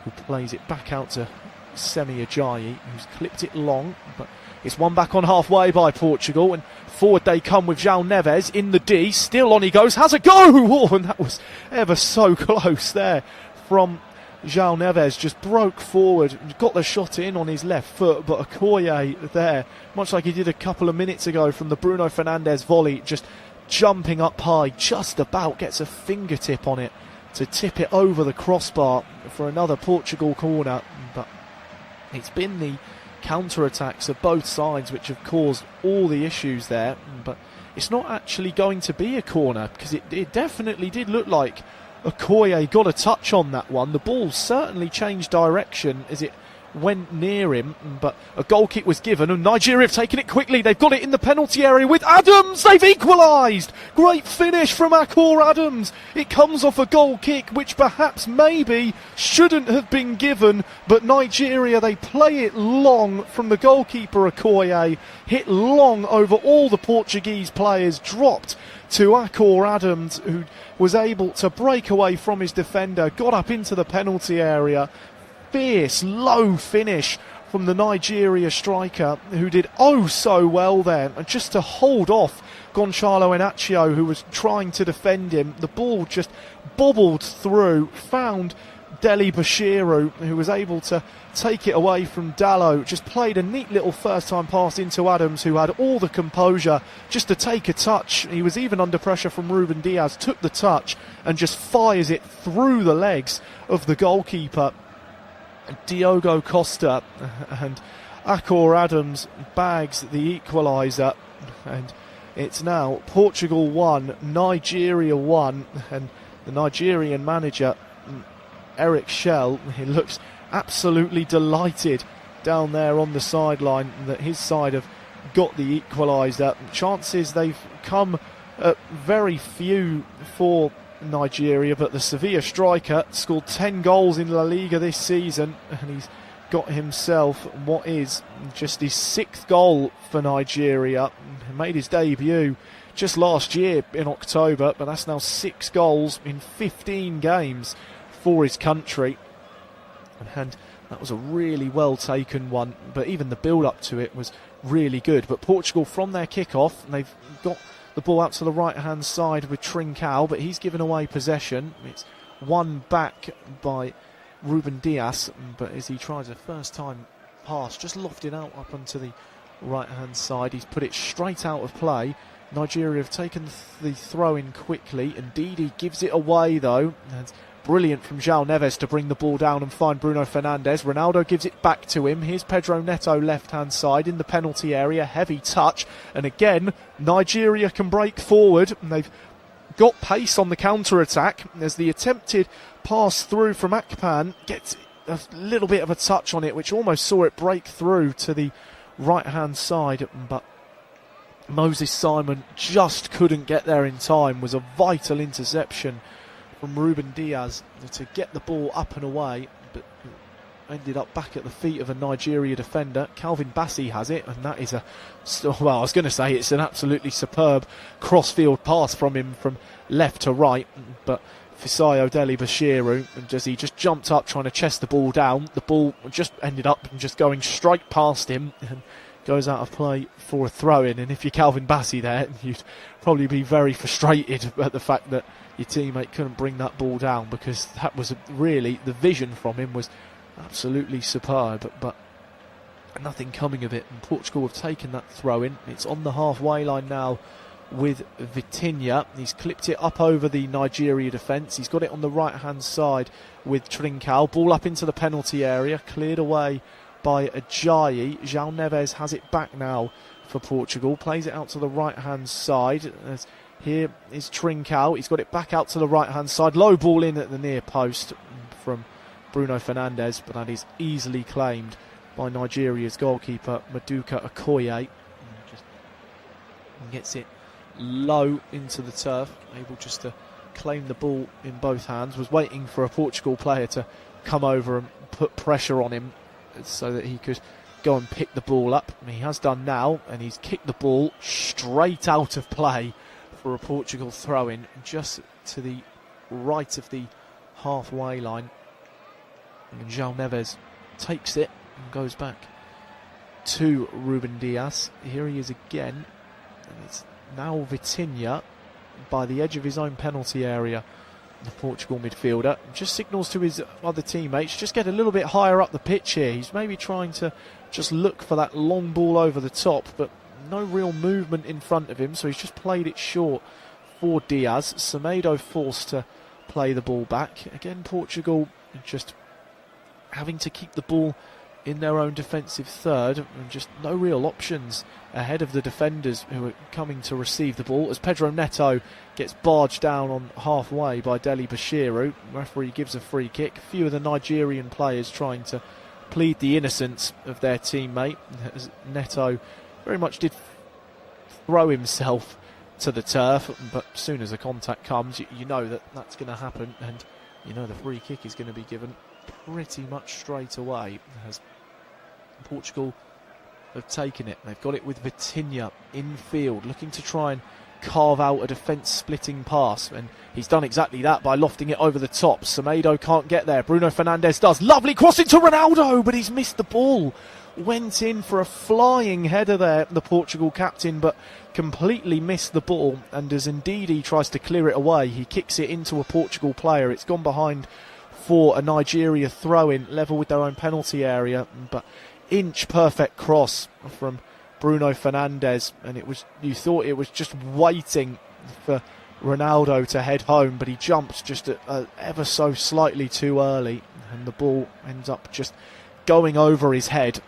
who plays it back out to Semi Ajayi, who's clipped it long, but it's won back on halfway by Portugal, and forward they come with João Neves in the D. Still on he goes, has a go! Oh, and that was ever so close there from João Neves. Just broke forward, got the shot in on his left foot, but Okoye there, much like he did a couple of minutes ago from the Bruno Fernandes volley, just jumping up high, just about gets a fingertip on it to tip it over the crossbar for another Portugal corner. But it's been the counter-attacks of both sides which have caused all the issues there, but it's not actually going to be a corner, because it definitely did look like Okoye got a touch on that one. The ball certainly changed direction as it went near him, but a goal kick was given, and Nigeria have taken it quickly. They've got it in the penalty area with Adams. They've equalised. Great finish from Akor Adams. It comes off a goal kick which perhaps maybe shouldn't have been given, but Nigeria, they play it long from the goalkeeper Okoye, hit long over all the Portuguese players, dropped to Akor Adams, who was able to break away from his defender, got up into the penalty area. Fierce low finish from the Nigeria striker, who did oh so well there, and just to hold off Gonçalo Inácio, who was trying to defend him. The ball just bobbled through, found Deli Bashiru, who was able to take it away from Dallo. Just played a neat little first time pass into Adams, who had all the composure just to take a touch. He was even under pressure from Ruben Diaz, took the touch and just fires it through the legs of the goalkeeper Diogo Costa, and Akor Adams bags the equaliser, and it's now Portugal 1, Nigeria 1, and the Nigerian manager Eric Schell, he looks absolutely delighted down there on the sideline that his side have got the equaliser. Chances they've come very few for Nigeria, but the Sevilla striker scored 10 goals in La Liga this season, and he's got himself what is just his 6th goal for Nigeria. He made his debut just last year in October, but that's now 6 goals in 15 games for his country, and that was a really well taken one, but even the build up to it was really good. But Portugal, from their kick-off, they've got the ball out to the right-hand side with Trincao, but he's given away possession. It's won back by Ruben Diaz, but as he tries a first-time pass, just lofted out up onto the right-hand side. He's put it straight out of play. Nigeria have taken the throw-in quickly, and Didi gives it away, though. And brilliant from João Neves to bring the ball down and find Bruno Fernandes. Ronaldo gives it back to him. Here's Pedro Neto left-hand side in the penalty area. Heavy touch. And again, Nigeria can break forward. And they've got pace on the counter-attack as the attempted pass through from Akpan gets a little bit of a touch on it, which almost saw it break through to the right-hand side. But Moses Simon just couldn't get there in time. Was a vital interception from Ruben Diaz to get the ball up and away, but ended up back at the feet of a Nigeria defender. Calvin Bassey has it, and that is well, I was going to say it's an absolutely superb cross-field pass from him from left to right, but Fisayo Deli Bashiru, and as he just jumped up trying to chest the ball down, the ball just ended up just going straight past him and goes out of play for a throw-in. And if you're Calvin Bassey there, you'd probably be very frustrated at the fact that your teammate couldn't bring that ball down, because that was really, the vision from him was absolutely superb, but nothing coming of it. And Portugal have taken that throw-in. It's on the halfway line now with Vitinha. He's clipped it up over the Nigeria defence. He's got it on the right-hand side with Trincao. Ball up into the penalty area, cleared away by Ajayi. João Neves has it back now for Portugal. Plays it out to the right-hand side as Here is Trincao. He's got it back out to the right-hand side. Low ball in at the near post from Bruno Fernandes, but that is easily claimed by Nigeria's goalkeeper, Maduka Okoye. Just gets it low into the turf, able just to claim the ball in both hands. Was waiting for a Portugal player to come over and put pressure on him so that he could go and pick the ball up. He has done now, and he's kicked the ball straight out of play for a Portugal throw-in just to the right of the halfway line. And João Neves takes it and goes back to Ruben Dias. Here he is again, and it's now Vitinha by the edge of his own penalty area. The Portugal midfielder just signals to his other teammates, just get a little bit higher up the pitch here. He's maybe trying to just look for that long ball over the top, but no real movement in front of him, so he's just played it short for Diaz. Semedo forced to play the ball back. Again, Portugal just having to keep the ball in their own defensive third, and just no real options ahead of the defenders who are coming to receive the ball, as Pedro Neto gets barged down on halfway by Deli Bashiru. Referee gives a free kick. A few of the Nigerian players trying to plead the innocence of their teammate, as Neto very much did throw himself to the turf, but as soon as a contact comes, you know that that's going to happen, and you know the free kick is going to be given pretty much straight away, as Portugal have taken it. They've got it with Vitinha in field, looking to try and carve out a defence-splitting pass, and he's done exactly that by lofting it over the top. Semedo can't get there. Bruno Fernandes does. Lovely cross into Ronaldo, but he's missed the ball. Went in for a flying header there, the Portugal captain, but completely missed the ball, and as indeed he tries to clear it away, he kicks it into a Portugal player. It's gone behind for a Nigeria throw-in, level with their own penalty area, but inch perfect cross from Bruno Fernandes, and it was, you thought it was just waiting for Ronaldo to head home, but he jumped just ever so slightly too early, and the ball ends up just going over his head.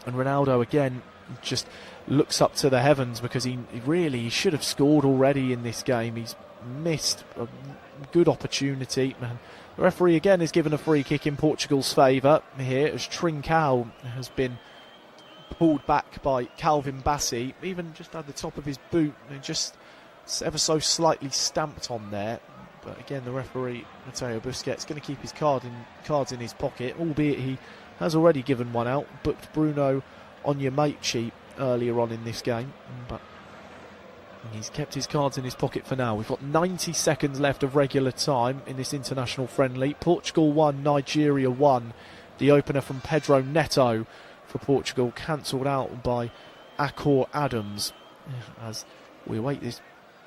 And Ronaldo again just looks up to the heavens, because he really should have scored already in this game. He's missed a good opportunity. The referee again is given a free kick in Portugal's favour here, as Trincao has been pulled back by Calvin Bassey, even just at the top of his boot, and just ever so slightly stamped on there. But again, the referee, Mateo Busquets, going to keep his cards in his pocket, albeit he has already given one out. Booked Bruno Onyemaechi earlier on in this game, but he's kept his cards in his pocket for now. We've got 90 seconds left of regular time in this international friendly. Portugal 1, Nigeria 1. The opener from Pedro Neto for Portugal, cancelled out by Akor Adams, as we await this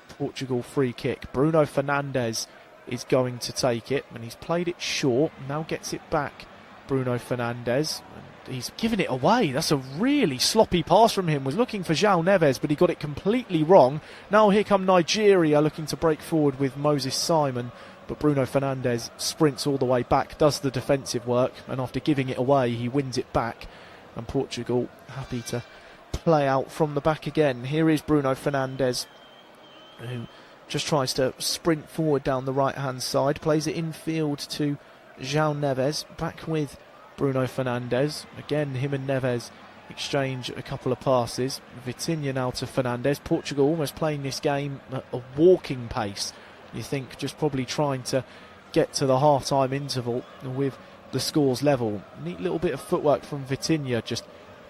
Portugal free kick. Bruno Fernandes is going to take it, and he's played it short, now gets it back. Bruno Fernandes, he's given it away. That's a really sloppy pass from him. Was looking for João Neves, but he got it completely wrong. Now here come Nigeria looking to break forward with Moses Simon, but Bruno Fernandes sprints all the way back, does the defensive work, and after giving it away, he wins it back, and Portugal happy to play out from the back again. Here is Bruno Fernandes, who just tries to sprint forward down the right-hand side, plays it infield to João Neves, back with Bruno Fernandes. Again, him and Neves exchange a couple of passes. Vitinha now to Fernandes. Portugal almost playing this game at a walking pace. You think just probably trying to get to the half-time interval with the scores level. Neat little bit of footwork from Vitinha, just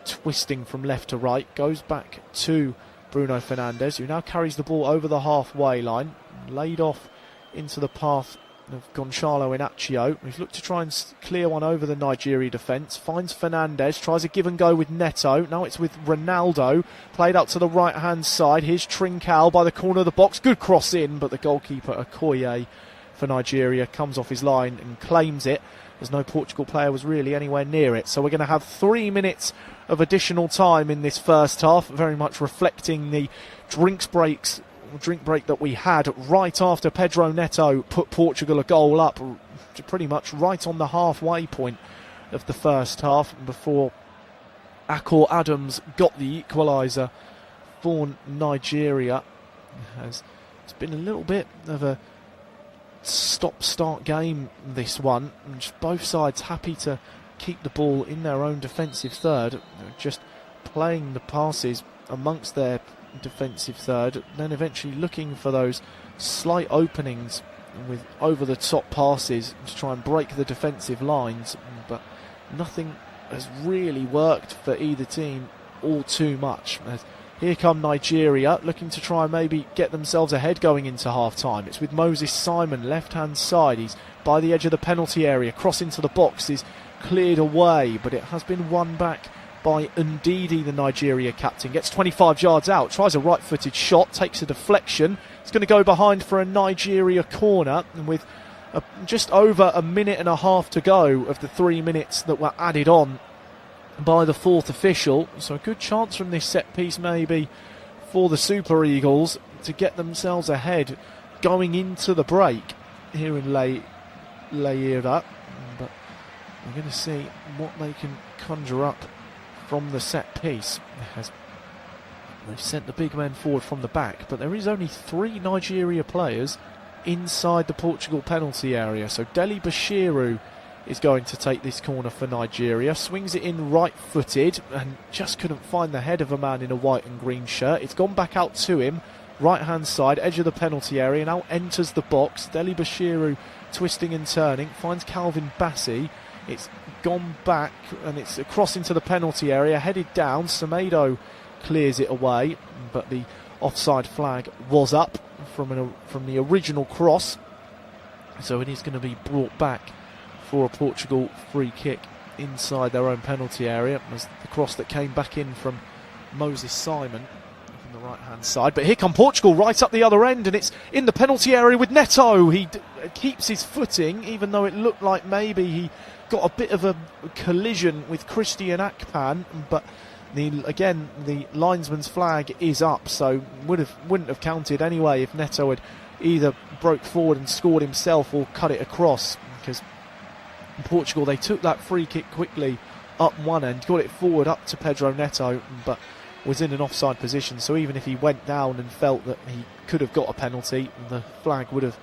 twisting from left to right. Goes back to Bruno Fernandes, who now carries the ball over the halfway line. Laid off into the path of Gonçalo Inacio, who's looked to try and clear one over the Nigeria defence. Finds Fernandes, tries a give and go with Neto. Now it's with Ronaldo, played out to the right hand side. Here's Trincao by the corner of the box. Good cross in, but the goalkeeper Okoye for Nigeria comes off his line and claims it, as no Portugal player was really anywhere near it. So we're going to have 3 minutes of additional time in this first half, very much reflecting the drink break that we had right after Pedro Neto put Portugal a goal up, pretty much right on the halfway point of the first half, before Akor Adams got the equaliser for Nigeria, as It's been a little bit of a stop-start game, this one, and just both sides happy to keep the ball in their own defensive third, just playing the passes amongst their defensive third, then eventually looking for those slight openings with over-the-top passes to try and break the defensive lines, but nothing has really worked for either team all too much. As here come Nigeria, looking to try and maybe get themselves ahead going into half-time. It's with Moses Simon, left-hand side. He's by the edge of the penalty area, cross into the box is cleared away, but it has been won back by Ndidi, the Nigeria captain. Gets 25 yards out, tries a right-footed shot, takes a deflection. It's going to go behind for a Nigeria corner, and with just over a minute and a half to go of the 3 minutes that were added on by the fourth official. So a good chance from this set piece maybe for the Super Eagles to get themselves ahead going into the break here in Leira. But we're going to see what they can conjure up from the set piece, as they've sent the big men forward from the back, but there is only 3 Nigeria players inside the Portugal penalty area. So Deli Bashiru is going to take this corner for Nigeria, swings it in right-footed and just couldn't find the head of a man in a white and green shirt. It's gone back out to him, right-hand side, edge of the penalty area, now enters the box. Deli Bashiru twisting and turning, finds Calvin Bassi. It's gone back and it's across into the penalty area, headed down. Semedo clears it away, but the offside flag was up from the original cross, so it is going to be brought back for a Portugal free kick inside their own penalty area, as the cross that came back in from Moses Simon from the right hand side. But here come Portugal right up the other end, and it's in the penalty area with Neto. He keeps his footing, even though it looked like maybe he got a bit of a collision with Christian Akpan, but again the linesman's flag is up, so wouldn't have counted anyway if Neto had either broke forward and scored himself or cut it across, because in Portugal they took that free kick quickly up one end, got it forward up to Pedro Neto, but was in an offside position, so even if he went down and felt that he could have got a penalty, the flag would have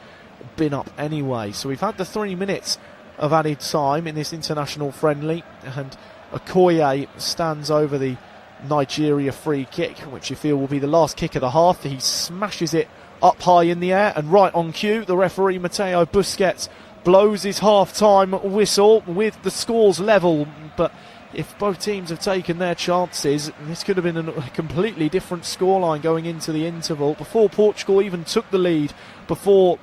been up anyway. So we've had the 3 minutes of added time in this international friendly, and Okoye stands over the Nigeria free kick, which you feel will be the last kick of the half. He smashes it up high in the air, and right on cue, the referee Mateo Busquets blows his half-time whistle with the scores level. But if both teams have taken their chances, this could have been a completely different scoreline going into the interval. Before Portugal even took the lead, before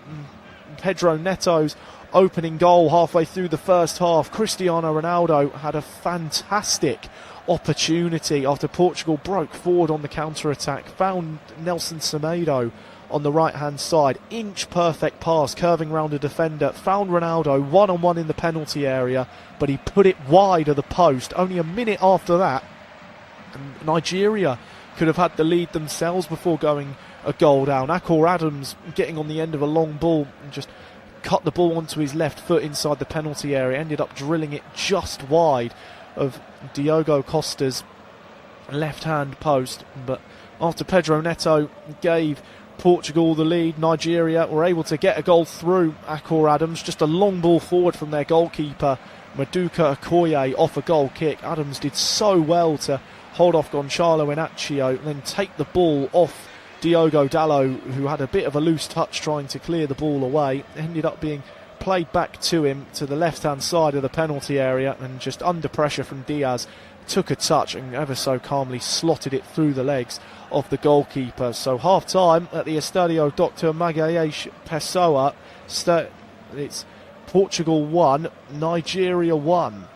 Pedro Neto's opening goal halfway through the first half, Cristiano Ronaldo had a fantastic opportunity after Portugal broke forward on the counter-attack, found Nelson Semedo on the right-hand side, inch perfect pass, curving round a defender, found Ronaldo one-on-one in the penalty area, but he put it wide of the post. Only a minute after that, Nigeria could have had the lead themselves before going a goal down. Akor Adams getting on the end of a long ball and just cut the ball onto his left foot inside the penalty area, ended up drilling it just wide of Diogo Costa's left-hand post. But after Pedro Neto gave Portugal the lead, Nigeria were able to get a goal through Akor Adams, just a long ball forward from their goalkeeper Maduka Okoye off a goal kick. Adams did so well to hold off Gonçalo Inacio and then take the ball off Diogo Dalot, who had a bit of a loose touch trying to clear the ball away. Ended up being played back to him to the left-hand side of the penalty area, and just under pressure from Diaz took a touch and ever so calmly slotted it through the legs of the goalkeeper. So half-time at the Estadio Dr. Magalhães Pessoa, it's Portugal 1, Nigeria 1.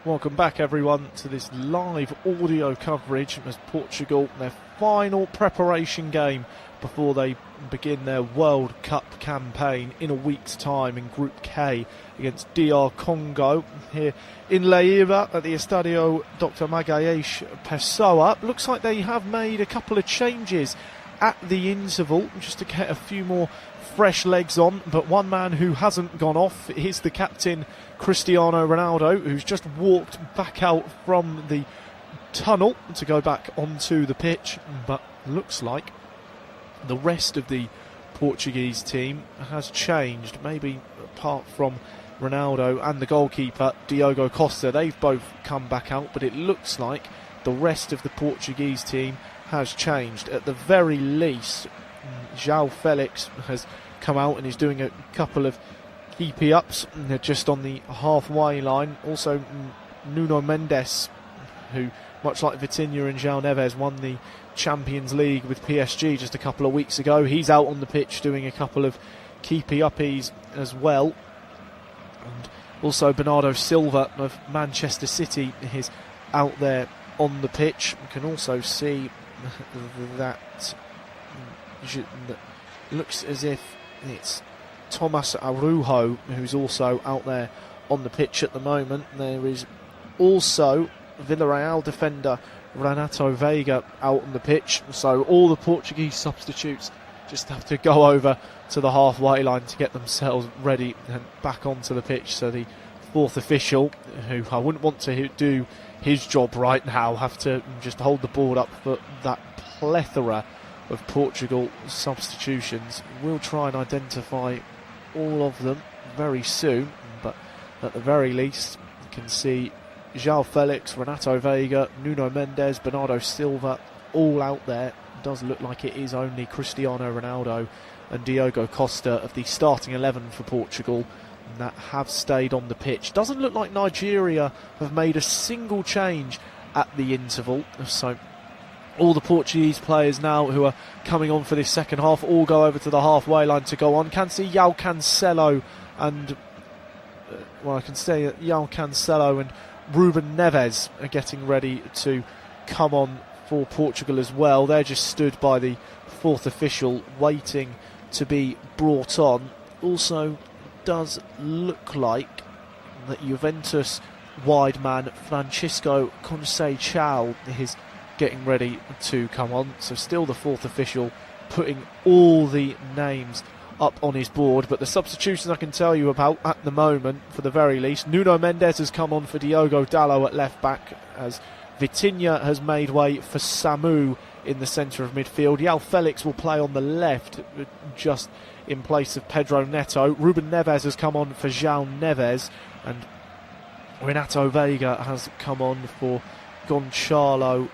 Welcome back everyone to this live audio coverage as Portugal, their final preparation game before they begin their World Cup campaign in a week's time in Group K against DR Congo here in Leiria at the Estadio Dr. Magalhães Pessoa. Looks like they have made a couple of changes at the interval just to get a few more fresh legs on, but one man who hasn't gone off is the captain Cristiano Ronaldo, who's just walked back out from the tunnel to go back onto the pitch, but looks like the rest of the Portuguese team has changed, maybe apart from Ronaldo and the goalkeeper Diogo Costa. They've both come back out, but it looks like the rest of the Portuguese team has changed. At the very least, João Felix has come out and is doing a couple of keepy-ups just on the halfway line. Also Nuno Mendes, who much like Vitinha and João Neves won the Champions League with PSG just a couple of weeks ago, he's out on the pitch doing a couple of keepy-uppies as well. And also Bernardo Silva of Manchester City is out there on the pitch. You can also see that looks as if it's Thomas Araujo who's also out there on the pitch at the moment. There is also Villarreal defender Renato Veiga out on the pitch, so all the Portuguese substitutes just have to go over to the halfway line to get themselves ready and back onto the pitch. So the fourth official, who I wouldn't want to do his job right now, have to just hold the board up for that plethora of Portugal substitutions. We'll try and identify all of them very soon, but at the very least you can see João Felix, Renato Veiga, Nuno Mendes, Bernardo Silva all out there. It does look like it is only Cristiano Ronaldo and Diogo Costa of the starting 11 for Portugal that have stayed on the pitch. Doesn't look like Nigeria have made a single change at the interval, so all the Portuguese players now who are coming on for this second half all go over to the halfway line to go on. Can see João Cancelo and João Cancelo and Ruben Neves are getting ready to come on for Portugal as well. They're just stood by the fourth official waiting to be brought on. Also does look like that Juventus wide man Francisco Conceição is getting ready to come on. So still the fourth official putting all the names up on his board, but the substitutions I can tell you about at the moment, for the very least, Nuno Mendes has come on for Diogo Dalot at left back, as Vitinha has made way for Samu in the centre of midfield. João Felix will play on the left, just in place of Pedro Neto. Ruben Neves has come on for João Neves, and Renato Veiga has come on for Gonçalo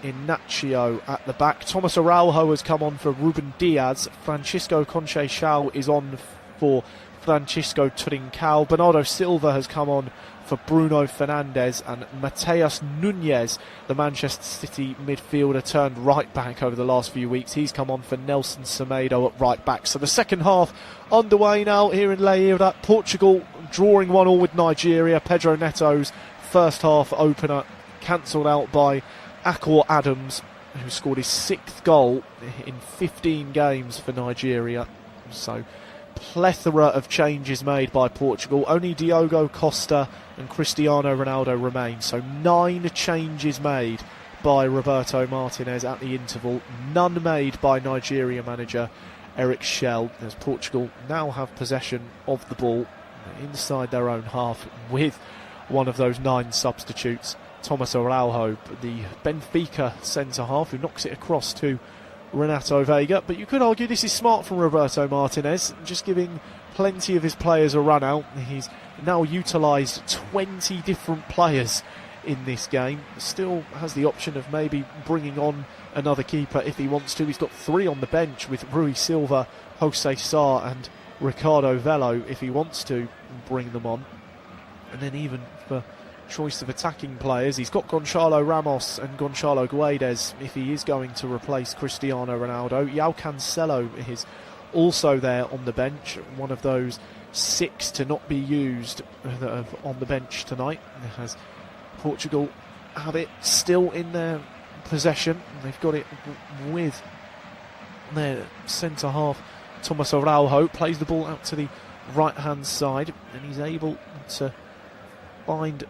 Inácio at the back. Thomas Araujo has come on for Ruben Diaz. Francisco Conceição is on for Francisco Trincão. Bernardo Silva has come on for Bruno Fernandes, and Mateus Nunes, the Manchester City midfielder turned right back over the last few weeks, he's come on for Nelson Semedo at right back. So the second half underway now here in Leiria. Portugal drawing 1-1 with Nigeria. Pedro Neto's first half opener cancelled out by Akor Adams, who scored his 6th goal in 15 games for Nigeria. So plethora of changes made by Portugal. Only Diogo Costa and Cristiano Ronaldo remain. So 9 changes made by Roberto Martinez at the interval. None made by Nigeria manager Eric Schell, as Portugal now have possession of the ball inside their own half with one of those 9 substitutes, Thomas Araujo, the Benfica centre-half, who knocks it across to Renato Veiga. But you could argue this is smart from Roberto Martinez, just giving plenty of his players a run out. He's now utilised 20 different players in this game. Still has the option of maybe bringing on another keeper if he wants to. He's got 3 on the bench with Rui Silva, Jose Sá and Ricardo Velo if he wants to bring them on. And then even for choice of attacking players, he's got Gonçalo Ramos and Gonçalo Guedes if he is going to replace Cristiano Ronaldo. João Cancelo is also there on the bench, one of those 6 to not be used that are on the bench tonight, as Portugal have it still in their possession. They've got it with their centre half, Thomas Araujo, plays the ball out to the right-hand side, and he's able to find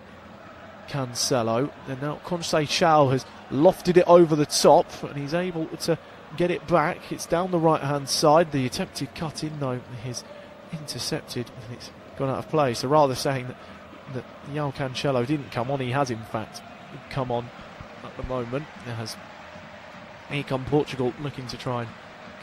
Cancelo. And now Conceição has lofted it over the top, and he's able to get it back. It's down the right-hand side. The attempted cut in, though, is intercepted, and it's gone out of play. So rather saying that João Cancelo didn't come on, he has in fact come on at the moment. Here come Portugal looking to try and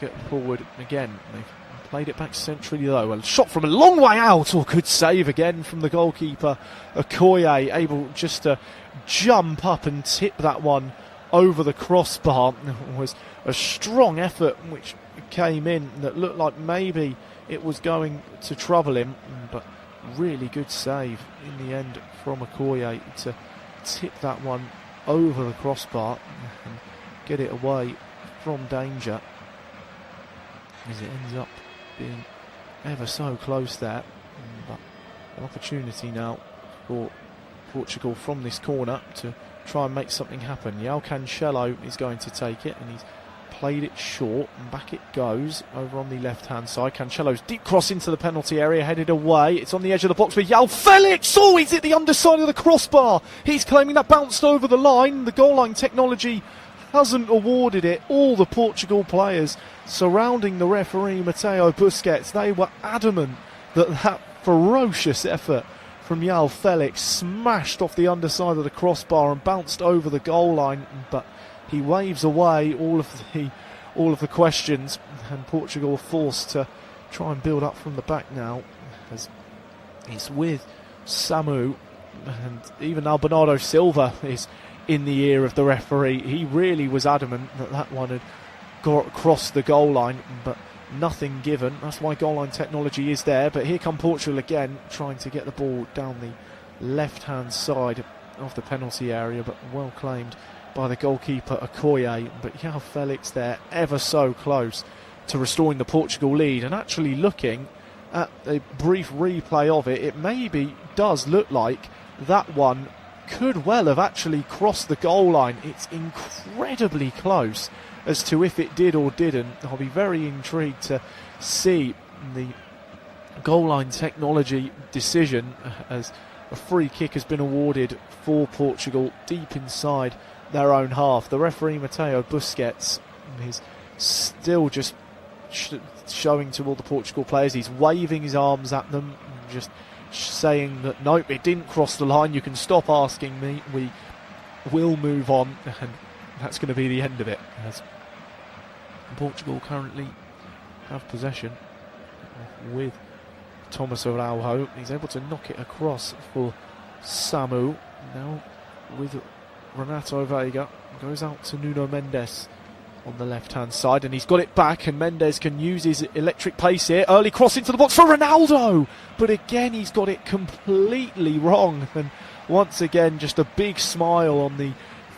get forward again. They've played it back centrally though. A shot from a long way out, or good save again from the goalkeeper Okoye, able just to jump up and tip that one over the crossbar. It was a strong effort which came in that looked like maybe it was going to trouble him, but really good save in the end from Okoye to tip that one over the crossbar and get it away from danger, as it ends up being ever so close there. But an opportunity now for Portugal from this corner to try and make something happen. João Cancelo is going to take it, and he's played it short, and back it goes over on the left hand side. Cancelo's deep cross into the penalty area, headed away. It's on the edge of the box with João Felix. Oh, he's at the underside of the crossbar. He's claiming that bounced over the line. The goal line technology hasn't awarded it. All the Portugal players surrounding the referee Mateo Busquets, they were adamant that ferocious effort from João Felix smashed off the underside of the crossbar and bounced over the goal line, but he waves away all of the questions, and Portugal are forced to try and build up from the back now, as it's with Samu, and even now Bernardo Silva is in the ear of the referee. He really was adamant that that one had got across the goal line, but nothing given. That's why goal line technology is there. But here come Portugal again, trying to get the ball down the left-hand side of the penalty area, but well claimed by the goalkeeper Okoye. But João Felix there, ever so close to restoring the Portugal lead. And actually looking at a brief replay of it, it maybe does look like that one could well have actually crossed the goal line. It's incredibly close as to if it did or didn't. I'll be very intrigued to see the goal line technology decision, as a free kick has been awarded for Portugal deep inside their own half. The referee Mateo Busquets is still just showing to all the Portugal players. He's waving his arms at them, just saying that nope, it didn't cross the line, you can stop asking me, we will move on, and that's going to be the end of it, as Portugal currently have possession with Thomas Araujo. He's able to knock it across for Samu. Now with Renato Veiga, goes out to Nuno Mendes on the left hand side, and he's got it back, and Mendes can use his electric pace here. Early cross into the box for Ronaldo, but again he's got it completely wrong, and once again just a big smile on the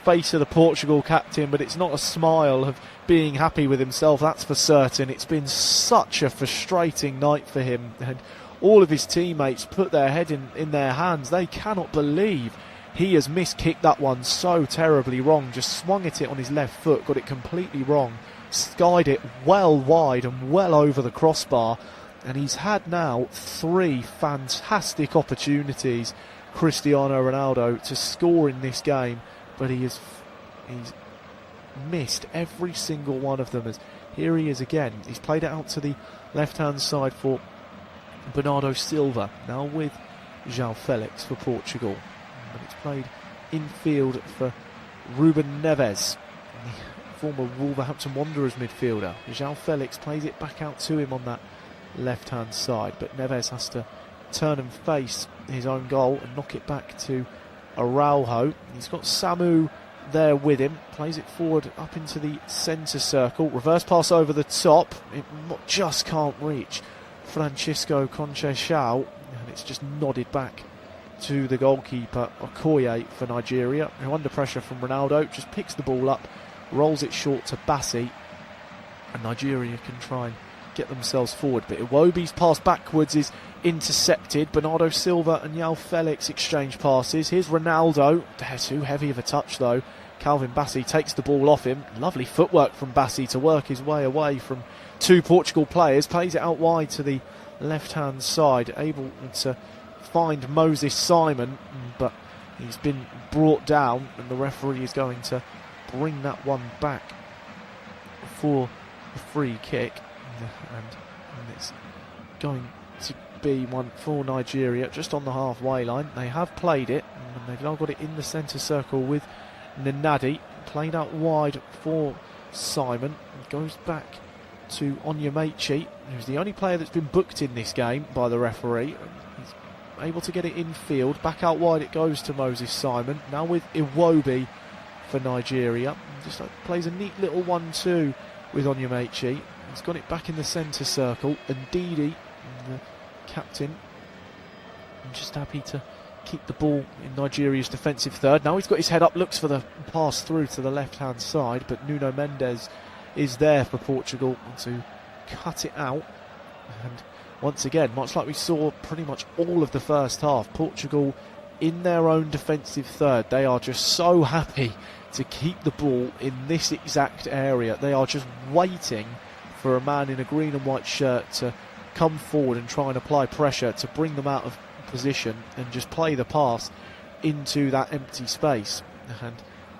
face of the Portugal captain, but it's not a smile of being happy with himself, that's for certain. It's been such a frustrating night for him, and all of his teammates put their head in their hands. They cannot believe he has miskicked that one so terribly wrong. Just swung it on his left foot, got it completely wrong, skied it well wide and well over the crossbar, and he's had now 3 fantastic opportunities, Cristiano Ronaldo, to score in this game, but he's missed every single one of them. As here he is again, he's played it out to the left hand side for Bernardo Silva, now with João Felix for Portugal, but it's played infield for Ruben Neves, the former Wolverhampton Wanderers midfielder. João Felix plays it back out to him on that left hand side, but Neves has to turn and face his own goal and knock it back to Araujo. He's got Samu there with him, plays it forward up into the centre circle, reverse pass over the top, it just can't reach Francisco Conceição, and it's just nodded back to the goalkeeper Okoye for Nigeria, who under pressure from Ronaldo just picks the ball up, rolls it short to Bassi, and Nigeria can try and get themselves forward. But Iwobi's pass backwards is intercepted. Bernardo Silva and João Felix exchange passes. Here's Ronaldo. They're too heavy of a touch though. Calvin Bassey takes the ball off him. Lovely footwork from Bassey to work his way away from two Portugal players. Plays it out wide to the left-hand side. Able to find Moses Simon, but he's been brought down and the referee is going to bring that one back for a free kick. And it's going to be one for Nigeria just on the halfway line. They have played it and they've now got it in the centre circle with Nnadi. Played out wide for Simon. Goes back to Onyemaechi, who's the only player that's been booked in this game by the referee. He's able to get it in field. Back out wide it goes to Moses Simon. Now with Iwobi for Nigeria. Just plays a neat little 1-2 with Onyemaechi. He's got it back in the centre circle. And Ndidi, the captain, just happy to keep the ball in Nigeria's defensive third. Now he's got his head up, looks for the pass through to the left-hand side, but Nuno Mendes is there for Portugal to cut it out. And once again, much like we saw pretty much all of the first half, Portugal in their own defensive third, they are just so happy to keep the ball in this exact area. They are just waiting for a man in a green and white shirt to come forward and try and apply pressure to bring them out of position and just play the pass into that empty space.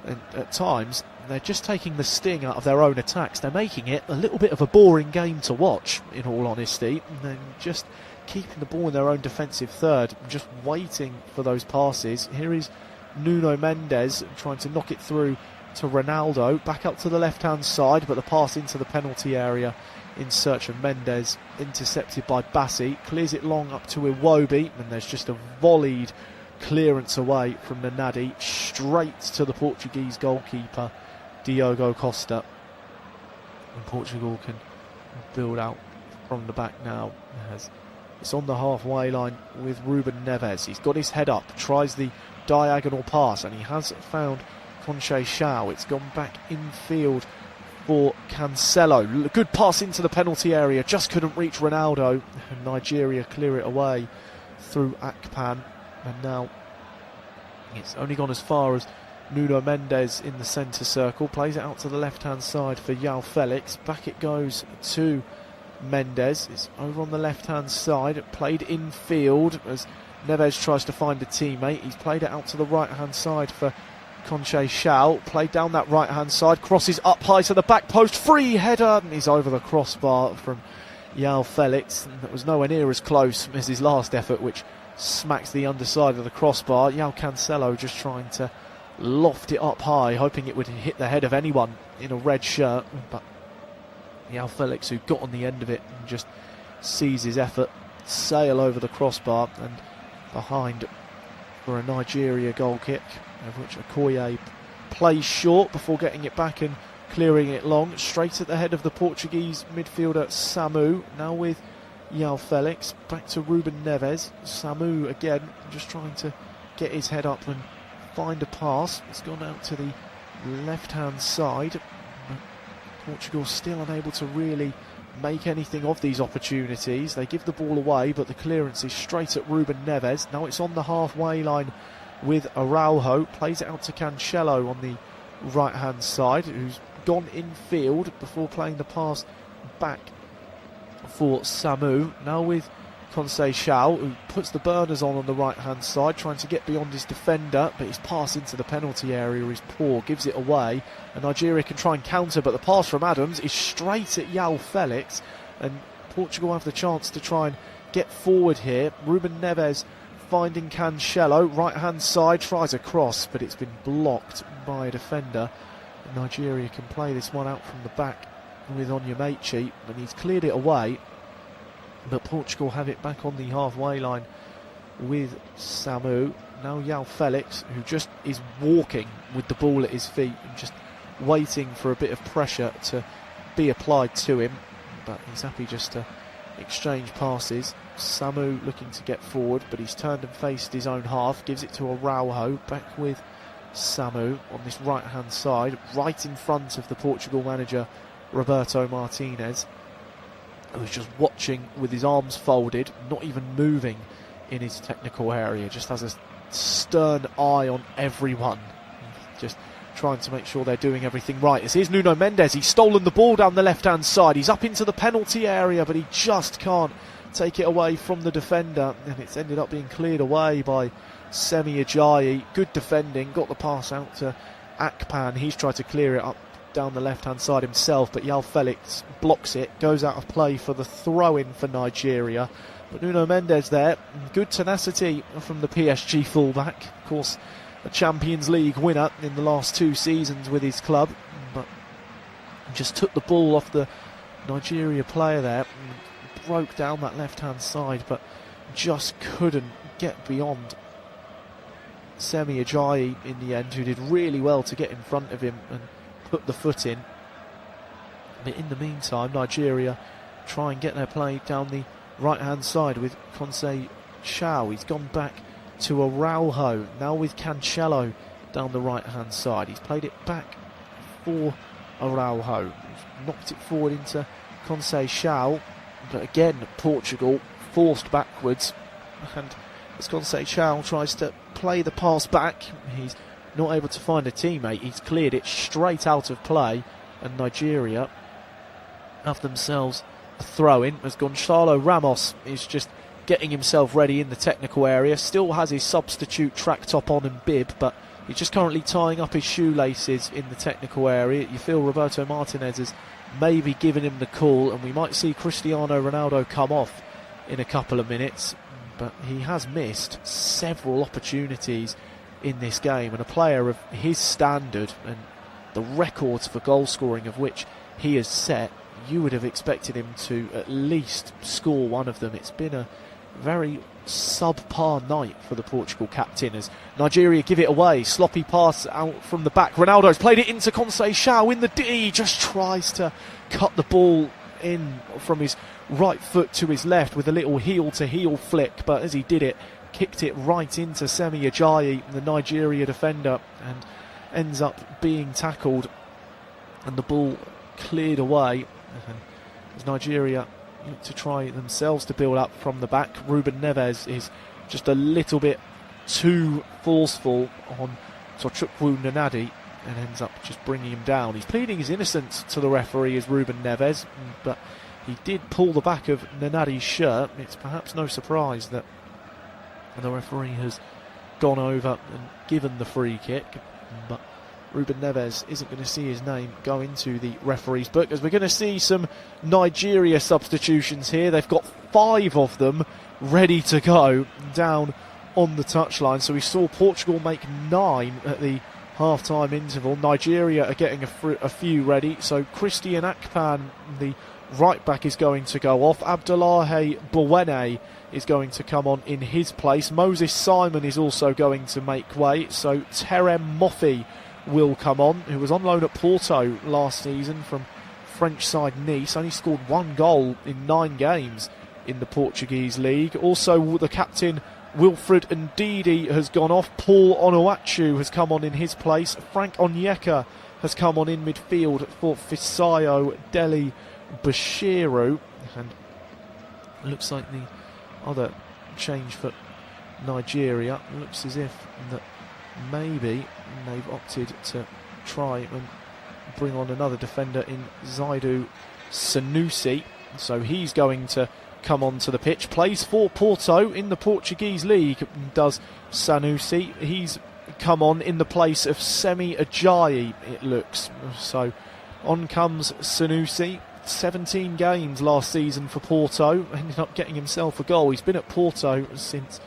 And at times they're just taking the sting out of their own attacks. They're making it a little bit of a boring game to watch, in all honesty, and then just keeping the ball in their own defensive third, just waiting for those passes. Here is Nuno Mendes trying to knock it through to Ronaldo, back up to the left-hand side, but the pass into the penalty area in search of Mendes, intercepted by Bassey, clears it long up to Iwobi, and there's just a volleyed clearance away from Nnadi, straight to the Portuguese goalkeeper, Diogo Costa. And Portugal can build out from the back now, as it's on the halfway line with Ruben Neves. He's got his head up, tries the diagonal pass, and he has found Conche Shao. It's gone back infield for Cancelo. Good pass into the penalty area, just couldn't reach Ronaldo, and Nigeria clear it away through Akpan. And now it's only gone as far as Nuno Mendes in the centre circle. Plays it out to the left-hand side for João Felix. Back it goes to Mendes. It's over on the left-hand side. Played infield as Neves tries to find a teammate. He's played it out to the right-hand side for Conche Shao. Played down that right-hand side. Crosses up high to the back post. Free header. And he's over the crossbar from João Felix. And that was nowhere near as close as his last effort, which smacks the underside of the crossbar. João Cancelo just trying to loft it up high, hoping it would hit the head of anyone in a red shirt, but João Felix, who got on the end of it and just sees his effort sail over the crossbar and behind for a Nigeria goal kick, of which Okoye plays short before getting it back and clearing it long, straight at the head of the Portuguese midfielder Samu. Now with João Felix, back to Ruben Neves. Samu again, just trying to get his head up and find a pass. It's gone out to the left-hand side. Portugal still unable to really make anything of these opportunities. They give the ball away, but the clearance is straight at Ruben Neves. Now it's on the halfway line with Araujo. Plays it out to Cancelo on the right-hand side, who's gone in field before playing the pass back for Samu. Now with Conce Shao, who puts the burners on the right-hand side, trying to get beyond his defender, but his pass into the penalty area is poor, gives it away, and Nigeria can try and counter, but the pass from Adams is straight at João Felix, and Portugal have the chance to try and get forward here. Ruben Neves finding Cancelo, right-hand side, tries a cross, but it's been blocked by a defender. And Nigeria can play this one out from the back with Onyemaechi, and he's cleared it away, but Portugal have it back on the halfway line with Samu. Now João Felix, who just is walking with the ball at his feet and just waiting for a bit of pressure to be applied to him, but he's happy just to exchange passes. Samu looking to get forward, but he's turned and faced his own half, gives it to Araujo, back with Samu on this right hand side, right in front of the Portugal manager Roberto Martinez. who's just watching with his arms folded, not even moving in his technical area, just has a stern eye on everyone, just trying to make sure they're doing everything right. As here's Nuno Mendes, he's stolen the ball down the left-hand side, he's up into the penalty area, but he just can't take it away from the defender, and it's ended up being cleared away by Semi Ajayi. Good defending, got the pass out to Akpan, he's tried to clear it up down the left-hand side himself, but João Felix blocks it, goes out of play for the throw-in for Nigeria. But Nuno Mendes there, good tenacity from the PSG fullback, of course a Champions League winner in the last 2 seasons with his club, but just took the ball off the Nigeria player there, broke down that left-hand side, but just couldn't get beyond Semi Ajayi in the end, who did really well to get in front of him and put the foot in. But in the meantime, Nigeria try and get their play down the right-hand side with Conseil Chao. He's gone back to Araujo, now with Cancelo down the right-hand side. He's played it back for Araujo. He's knocked it forward into Conseil Chao, but again, Portugal forced backwards, and as Conseil Chao tries to play the pass back, he's not able to find a teammate. He's cleared it straight out of play, and Nigeria have themselves a throw-in as Gonçalo Ramos is just getting himself ready in the technical area. Still has his substitute track top on and bib, but he's just currently tying up his shoelaces in the technical area. You feel Roberto Martinez has maybe given him the call, and we might see Cristiano Ronaldo come off in a couple of minutes, but he has missed several opportunities in this game, and a player of his standard and the records for goal scoring of which he has set, you would have expected him to at least score one of them. It's been a very subpar night for the Portugal captain as Nigeria give it away. Sloppy pass out from the back. Ronaldo's played it into Conseil Chao in the D. Just tries to cut the ball in from his right foot to his left with a little heel-to-heel flick, but as he did it, kicked it right into Semi Ajayi, the Nigeria defender, and ends up being tackled and the ball cleared away. And as Nigeria look to try themselves to build up from the back, Ruben Neves is just a little bit too forceful on Tochukwu Nanadi and ends up just bringing him down. He's pleading his innocence to the referee as Ruben Neves, but he did pull the back of Nanadi's shirt. It's perhaps no surprise that the referee has gone over and given the free kick, but Ruben Neves isn't going to see his name go into the referee's book, as we're going to see some Nigeria substitutions here. They've got 5 of them ready to go down on the touchline. So we saw Portugal make 9 at the half-time interval. Nigeria are getting a few ready. So Christian Akpan, the right-back, is going to go off. Abdullahi Bouene is going to come on in his place. Moses Simon is also going to make way. So Terem Moffi will come on, who was on loan at Porto last season from French side Nice. Only scored 1 goal in 9 games in the Portuguese league. Also, the captain Wilfred Ndidi has gone off. Paul Onuachu has come on in his place. Frank Onyeka has come on in midfield for Fisayo Deli Bashiru. And it looks like the other change for Nigeria, looks as if that maybe they've opted to try and bring on another defender in Zaidu Sanusi. So he's going to come onto the pitch. Plays for Porto in the Portuguese league, does Sanusi. He's come on in the place of Semi Ajayi, it looks. So on comes Sanusi. 17 games last season for Porto, ended up getting himself a goal. He's been at Porto since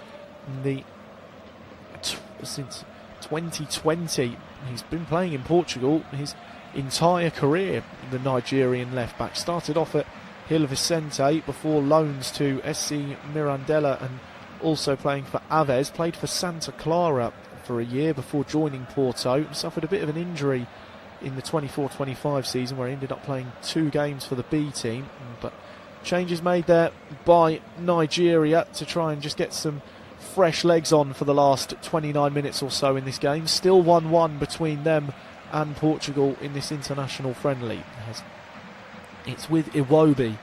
2020. He's been playing in Portugal his entire career. The Nigerian left back started off at Gil Vicente before loans to SC Mirandela and also playing for Aves. Played for Santa Clara for a year before joining Porto. Suffered a bit of an injury in the 24-25 season where he ended up playing 2 games for the B team, but changes made there by Nigeria to try and just get some fresh legs on for the last 29 minutes or so in this game. Still 1-1 between them and Portugal in this international friendly. It's with Iwobi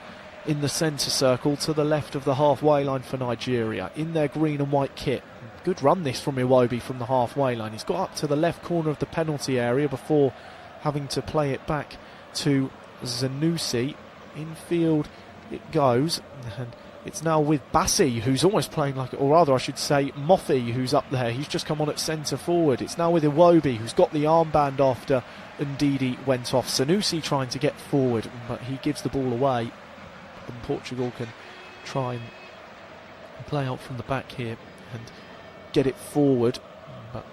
in the centre circle to the left of the halfway line for Nigeria in their green and white kit. Good run this from Iwobi from the halfway line. He's got up to the left corner of the penalty area before having to play it back to Zanussi. Infield it goes, and it's now with Bassi, who's almost playing like, or rather I should say Moffy, who's up there. He's just come on at centre forward. It's now with Iwobi, who's got the armband after Ndidi went off. Zanussi trying to get forward, but he gives the ball away, and Portugal can try and play out from the back here and get it forward, but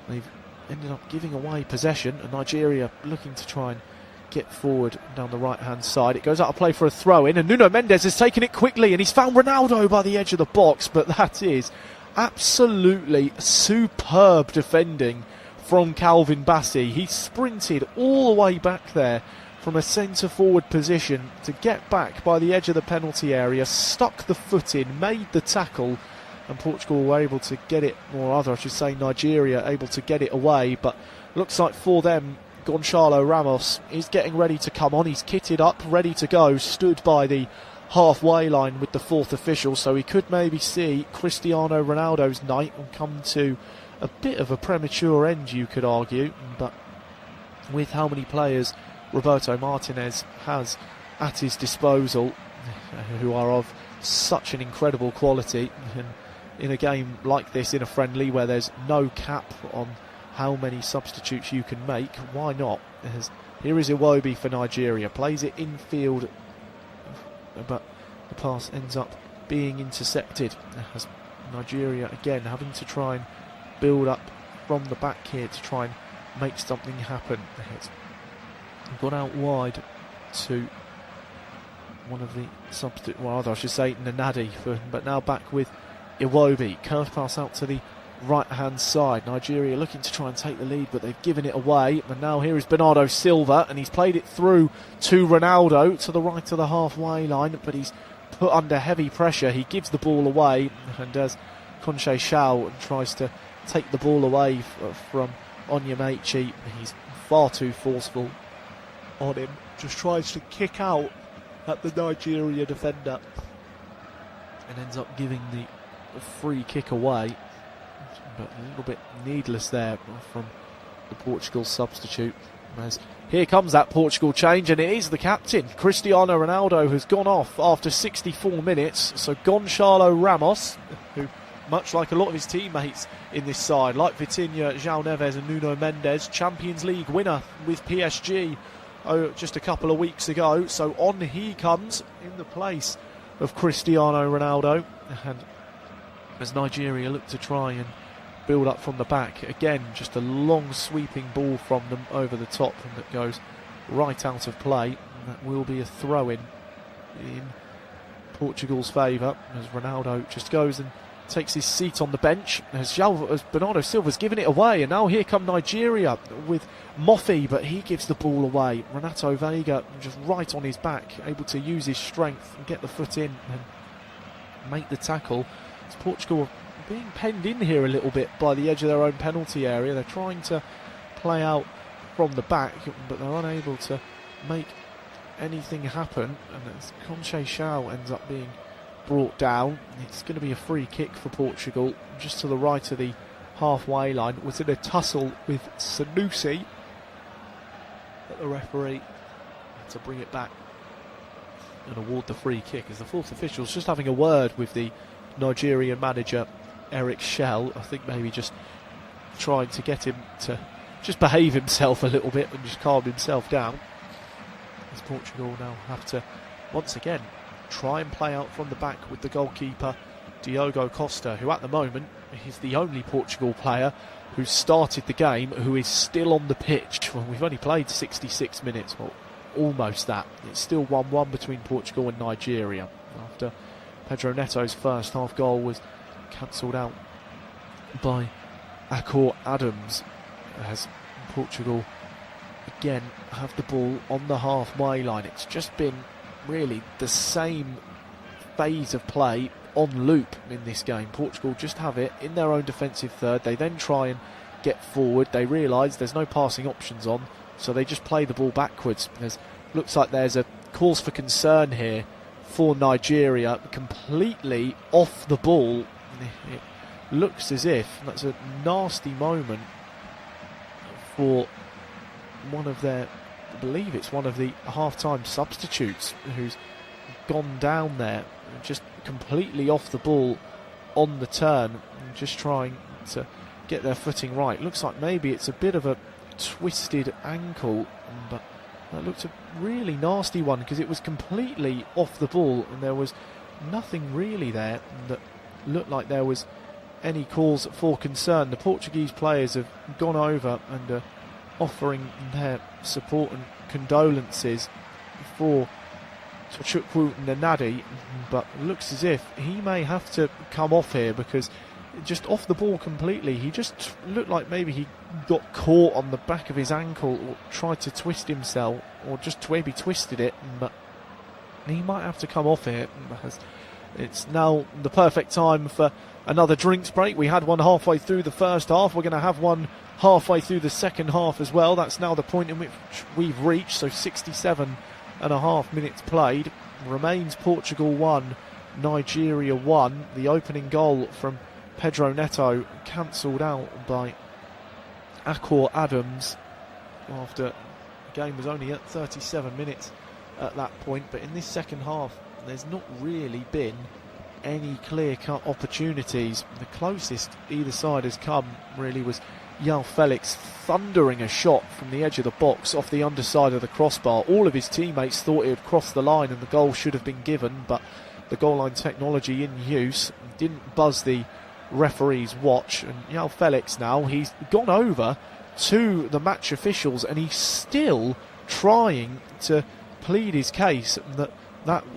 they've ended up giving away possession, and Nigeria looking to try and get forward down the right hand side. It goes out of play for a throw in, and Nuno Mendes has taken it quickly, and he's found Ronaldo by the edge of the box, but that is absolutely superb defending from Calvin Bassi. He sprinted all the way back there from a centre forward position to get back by the edge of the penalty area, stuck the foot in, made the tackle, and Portugal were able to get it, or rather I should say Nigeria able to get it away. But looks like for them Gonçalo Ramos is getting ready to come on. He's kitted up, ready to go, stood by the halfway line with the fourth official, so he could maybe see Cristiano Ronaldo's night and come to a bit of a premature end, you could argue. But with how many players Roberto Martinez has at his disposal, who are of such an incredible quality, and in a game like this, in a friendly where there's no cap on how many substitutes you can make, why not? Here is Iwobi for Nigeria, plays it infield, but the pass ends up being intercepted, as Nigeria again having to try and build up from the back here to try and make something happen. It's gone out wide to one of the substitute, well, rather I should say Nanadi, but now back with Iwobi. Curve pass out to the right hand side. Nigeria looking to try and take the lead, but they've given it away, and now here is Bernardo Silva, and he's played it through to Ronaldo to the right of the halfway line, but he's put under heavy pressure. He gives the ball away, and as Conche Shao tries to take the ball away from Onyemaechi, he's far too forceful on him, just tries to kick out at the Nigeria defender and ends up giving the free kick away, but a little bit needless there from the Portugal substitute, as here comes that Portugal change, and it is the captain Cristiano Ronaldo has gone off after 64 minutes. So Gonçalo Ramos, who much like a lot of his teammates in this side, like Vitinha, João Neves and Nuno Mendes, Champions League winner with PSG just a couple of weeks ago, so on he comes in the place of Cristiano Ronaldo, and as Nigeria look to try and build up from the back, again just a long sweeping ball from them over the top, and that goes right out of play, and that will be a throw-in in Portugal's favour, as Ronaldo just goes and takes his seat on the bench as Bernardo Silva's given it away, and now here come Nigeria with Moffy, but he gives the ball away. Renato Veiga just right on his back, able to use his strength and get the foot in and make the tackle. As Portugal are being penned in here a little bit by the edge of their own penalty area. They're trying to play out from the back, but they're unable to make anything happen, and as Conche Shao ends up being brought down, it's going to be a free kick for Portugal just to the right of the halfway line. Was in a tussle with Sanusi, but the referee had to bring it back and award the free kick, as the fourth official's just having a word with the Nigerian manager Eric Shell. I think maybe just trying to get him to just behave himself a little bit and just calm himself down, as Portugal now have to once again try and play out from the back with the goalkeeper Diogo Costa, who at the moment is the only Portugal player who started the game who is still on the pitch. Well, we've only played 66 minutes, well, almost that. It's still 1-1 between Portugal and Nigeria after Pedro Neto's first half goal was cancelled out by Akor Adams, as Portugal again have the ball on the halfway line. It's just been really the same phase of play on loop in this game. Portugal just have it in their own defensive third, they then try and get forward, they realise there's no passing options on, so they just play the ball backwards. Looks like there's a cause for concern here for Nigeria, completely off the ball. It looks as if that's a nasty moment for one of their, I believe it's one of the half-time substitutes who's gone down there, just completely off the ball on the turn, just trying to get their footing right. Looks like maybe it's a bit of a twisted ankle, but that looked a really nasty one because it was completely off the ball and there was nothing really there that looked like there was any cause for concern. The Portuguese players have gone over and are offering their support and condolences for Tochukwu Nnadi, but it looks as if he may have to come off here because just off the ball completely. He just looked like maybe he got caught on the back of his ankle or tried to twist himself or just maybe twisted it, but he might have to come off here. It's now the perfect time for another drinks break. We had one halfway through the first half. We're going to have one halfway through the second half as well. That's now the point in which we've reached, so 67.5 minutes played. Remains Portugal 1, Nigeria 1. The opening goal from Pedro Neto cancelled out by Akor Adams after the game was only at 37 minutes at that point. But in this second half, there's not really been any clear-cut opportunities. The closest either side has come really was João Felix thundering a shot from the edge of the box off the underside of the crossbar. All of his teammates thought it had crossed the line and the goal should have been given, but the goal line technology in use didn't buzz the referee's watch. And João Felix now, he's gone over to the match officials and he's still trying to plead his case that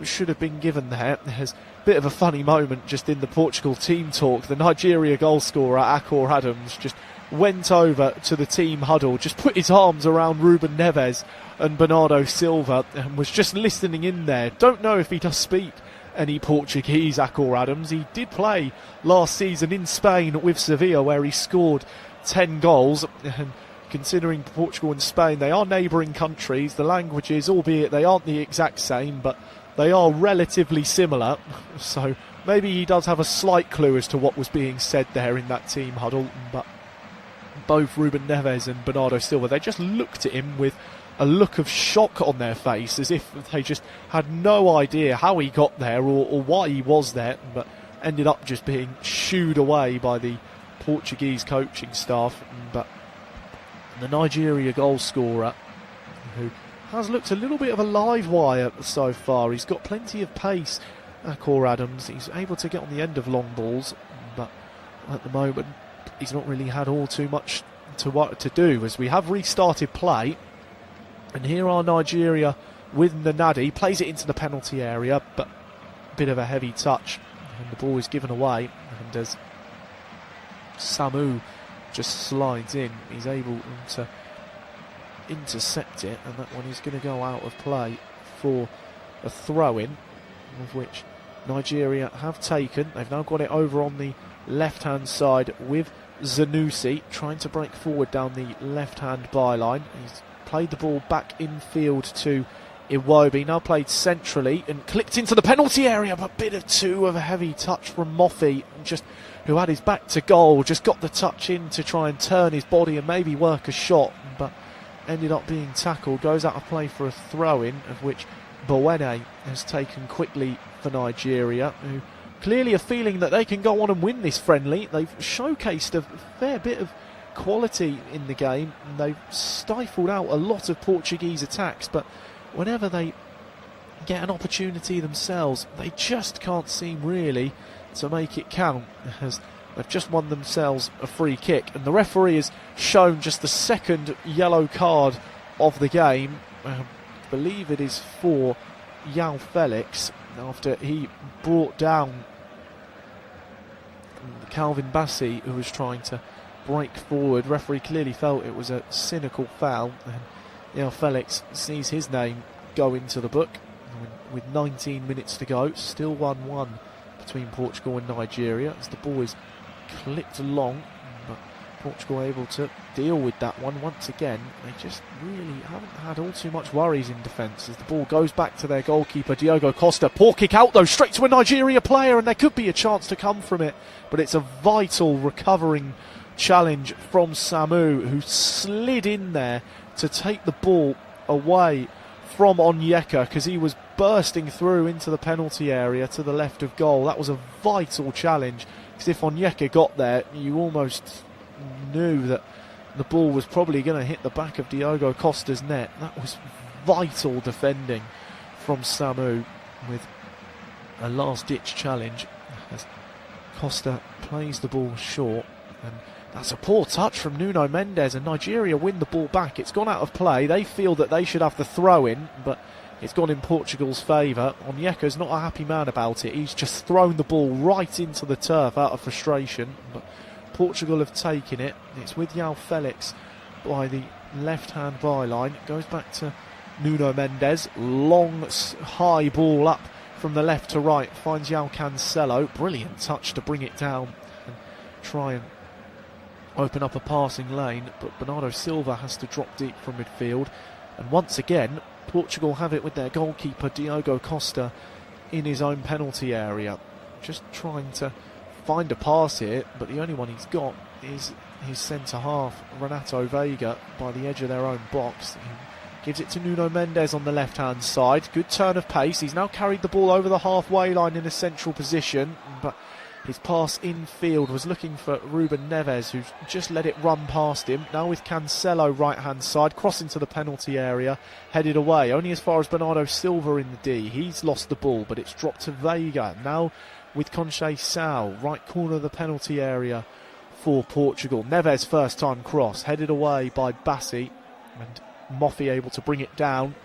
should have been given there. There's a bit of a funny moment just in the Portugal team talk. The Nigeria goal scorer, Akor Adams, just went over to the team huddle, just put his arms around Ruben Neves and Bernardo Silva and was just listening in there. Don't know if he does speak any Portuguese, Akor Adams. He did play last season in Spain with Sevilla where he scored 10 goals. And considering Portugal and Spain, they are neighbouring countries. The languages, albeit they aren't the exact same, but they are relatively similar. So maybe he does have a slight clue as to what was being said there in that team huddle. But both Ruben Neves and Bernardo Silva, they just looked at him with a look of shock on their face, as if they just had no idea how he got there or why he was there, but ended up just being shooed away by the Portuguese coaching staff. But the Nigeria goal scorer, who has looked a little bit of a live wire so far, he's got plenty of pace, Akor Adams. He's able to get on the end of long balls, but at the moment he's not really had all too much to do, as we have restarted play. And here are Nigeria with Nnadi, plays it into the penalty area, but a bit of a heavy touch and the ball is given away, and as Samu just slides in, he's able to intercept it, and that one is going to go out of play for a throw-in, of which Nigeria have taken. They've now got it over on the left-hand side with Zanussi trying to break forward down the left-hand byline. He's played the ball back infield to Iwobi, now played centrally and clicked into the penalty area, but bit of a heavy touch from Moffi, just who had his back to goal, just got the touch in to try and turn his body and maybe work a shot, but ended up being tackled. Goes out of play for a throw-in, of which Bowene has taken quickly for Nigeria, who clearly are feeling that they can go on and win this friendly. They've showcased a fair bit of quality in the game, and they've stifled out a lot of Portuguese attacks, but whenever they get an opportunity themselves, they just can't seem really to make it count, as they've just won themselves a free kick, and the referee has shown just the second yellow card of the game. I believe it is for João Felix, after he brought down Calvin Bassi, who was trying to break forward. Referee clearly felt it was a cynical foul, and João Felix sees his name go into the book. With 19 minutes to go, still 1-1 between Portugal and Nigeria, as the ball is clipped along, but Portugal able to deal with that one once again. They just really haven't had all too much worries in defence as the ball goes back to their goalkeeper, Diogo Costa. Poor kick out though, straight to a Nigeria player, and there could be a chance to come from it. But it's a vital recovering challenge from Samu, who slid in there to take the ball away from Onyeka because he was bursting through into the penalty area to the left of goal. That was a vital challenge, because if Onyeka got there, you almost knew that the ball was probably going to hit the back of Diogo Costa's net. That was vital defending from Samu with a last-ditch challenge as Costa plays the ball short, and that's a poor touch from Nuno Mendes, and Nigeria win the ball back. It's gone out of play. They feel that they should have the throw-in, but it's gone in Portugal's favour. Onyeka's not a happy man about it. He's just thrown the ball right into the turf out of frustration, but Portugal have taken it. It's with João Felix by the left-hand byline. It goes back to Nuno Mendes. Long, high ball up from the left to right. Finds João Cancelo. Brilliant touch to bring it down and try and open up a passing lane, but Bernardo Silva has to drop deep from midfield. And once again, Portugal have it with their goalkeeper Diogo Costa in his own penalty area, just trying to find a pass here, but the only one he's got is his centre-half Renato Veiga by the edge of their own box. He gives it to Nuno Mendes on the left-hand side. Good turn of pace. He's now carried the ball over the halfway line in a central position, but his pass infield was looking for Ruben Neves, who's just let it run past him. Now with Cancelo right-hand side, crossing to the penalty area, headed away, only as far as Bernardo Silva in the D. He's lost the ball, but it's dropped to Veiga. Now with Conceição, right corner of the penalty area for Portugal. Neves first time cross, headed away by Bassi, and Moffi able to bring it down.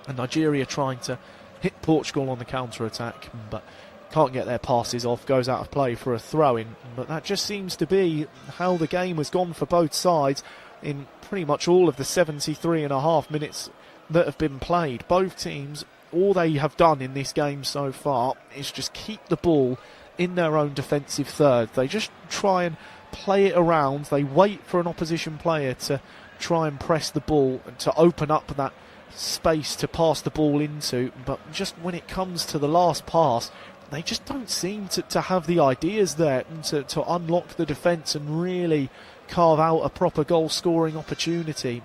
And Nigeria trying to hit Portugal on the counter-attack, but can't get their passes off, goes out of play for a throw-in. But that just seems to be how the game has gone for both sides in pretty much all of the 73.5 minutes that have been played. Both teams, all they have done in this game so far is just keep the ball in their own defensive third. They just try and play it around. They wait for an opposition player to try and press the ball and to open up that space to pass the ball into. But just when it comes to the last pass, they just don't seem to have the ideas there and to unlock the defence and really carve out a proper goal-scoring opportunity.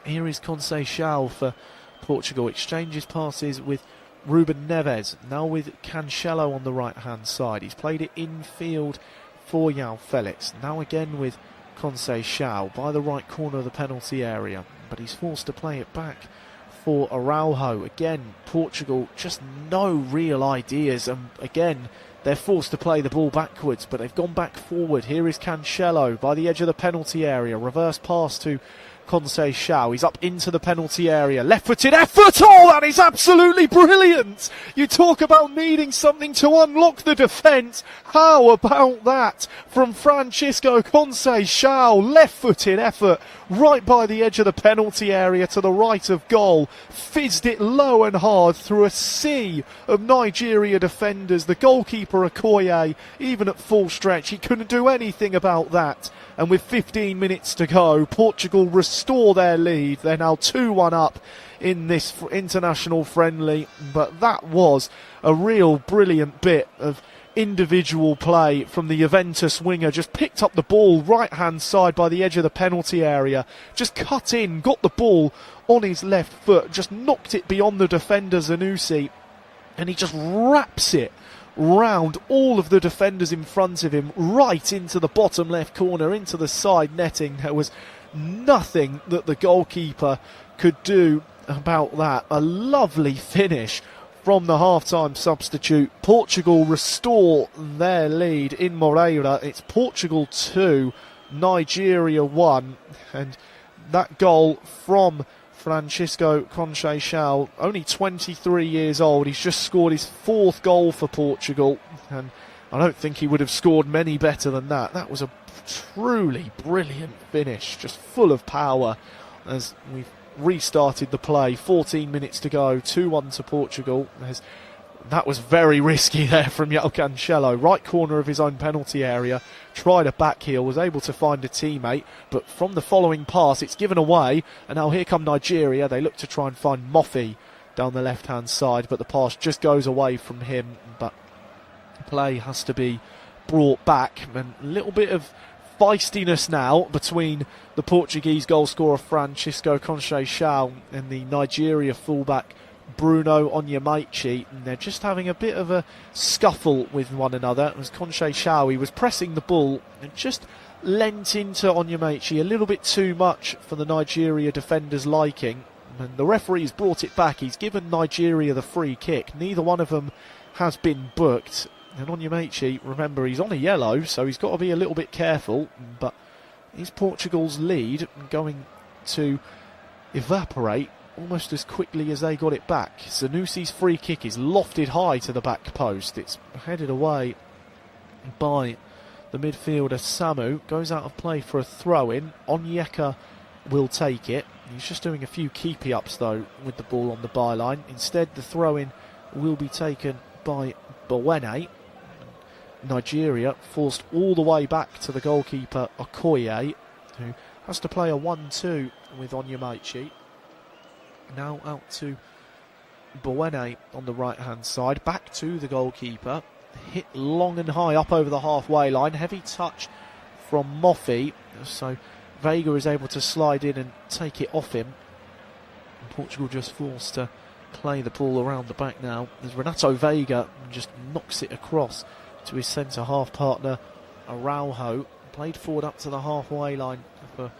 Here is Conceição for Portugal. Exchanges passes with Ruben Neves. Now with Cancelo on the right-hand side. He's played it infield for João Felix. Now again with Conceição by the right corner of the penalty area. But he's forced to play it back for Araujo. Again, Portugal just no real ideas, and again they're forced to play the ball backwards, but they've gone back forward. Here is Cancelo by the edge of the penalty area, reverse pass to Conceição. He's up into the penalty area, left-footed effort. Oh, that is absolutely brilliant. You talk about needing something to unlock the defence. How about that from Francisco Conceição? Left-footed effort right by the edge of the penalty area to the right of goal. Fizzed it low and hard through a sea of Nigeria defenders. The goalkeeper Okoye, even at full stretch, he couldn't do anything about that. And with 15 minutes to go, Portugal restore their lead. They're now 2-1 up in this international friendly. But that was a real brilliant bit of individual play from the Juventus winger. Just picked up the ball right-hand side by the edge of the penalty area. Just cut in, got the ball on his left foot. Just knocked it beyond the defender Zanussi. And he just wraps it round all of the defenders in front of him, right into the bottom left corner, into the side netting. There was nothing that the goalkeeper could do about that. A lovely finish from the half-time substitute. Portugal restore their lead in Moreira. It's Portugal 2, Nigeria 1, and that goal from Francisco Conceição, only 23 years old. He's just scored his 4th goal for Portugal, and I don't think he would have scored many better than that. That was a truly brilliant finish, just full of power as we've restarted the play. 14 minutes to go, 2-1 to Portugal. There's That was very risky there from João Cancelo. Right corner of his own penalty area. Tried a back heel, was able to find a teammate, but from the following pass, it's given away. And now here come Nigeria. They look to try and find Mofi down the left-hand side, but the pass just goes away from him. But play has to be brought back. And a little bit of feistiness now between the Portuguese goalscorer Francisco Conceição and the Nigeria fullback Bruno Onyemaechi, and they're just having a bit of a scuffle with one another. As Conceição, he was pressing the ball and just lent into Onyemaechi a little bit too much for the Nigeria defender's liking, and the referee's brought it back. He's given Nigeria the free kick. Neither one of them has been booked, and Onyemaechi, remember, he's on a yellow, so he's got to be a little bit careful, but is Portugal's lead going to evaporate almost as quickly as they got it back? Sanusi's free kick is lofted high to the back post. It's headed away by the midfielder Samu. Goes out of play for a throw-in. Onyeka will take it. He's just doing a few keepy-ups, though, with the ball on the byline. Instead, the throw-in will be taken by Bowene. Nigeria forced all the way back to the goalkeeper Okoye, who has to play a 1-2 with Onyemaechi. Now out to Bowene on the right-hand side. Back to the goalkeeper. Hit long and high up over the halfway line. Heavy touch from Mofi. So Veiga is able to slide in and take it off him. And Portugal just forced to play the ball around the back now, as Renato Veiga just knocks it across to his centre-half partner Araujo. Played forward up to the halfway line for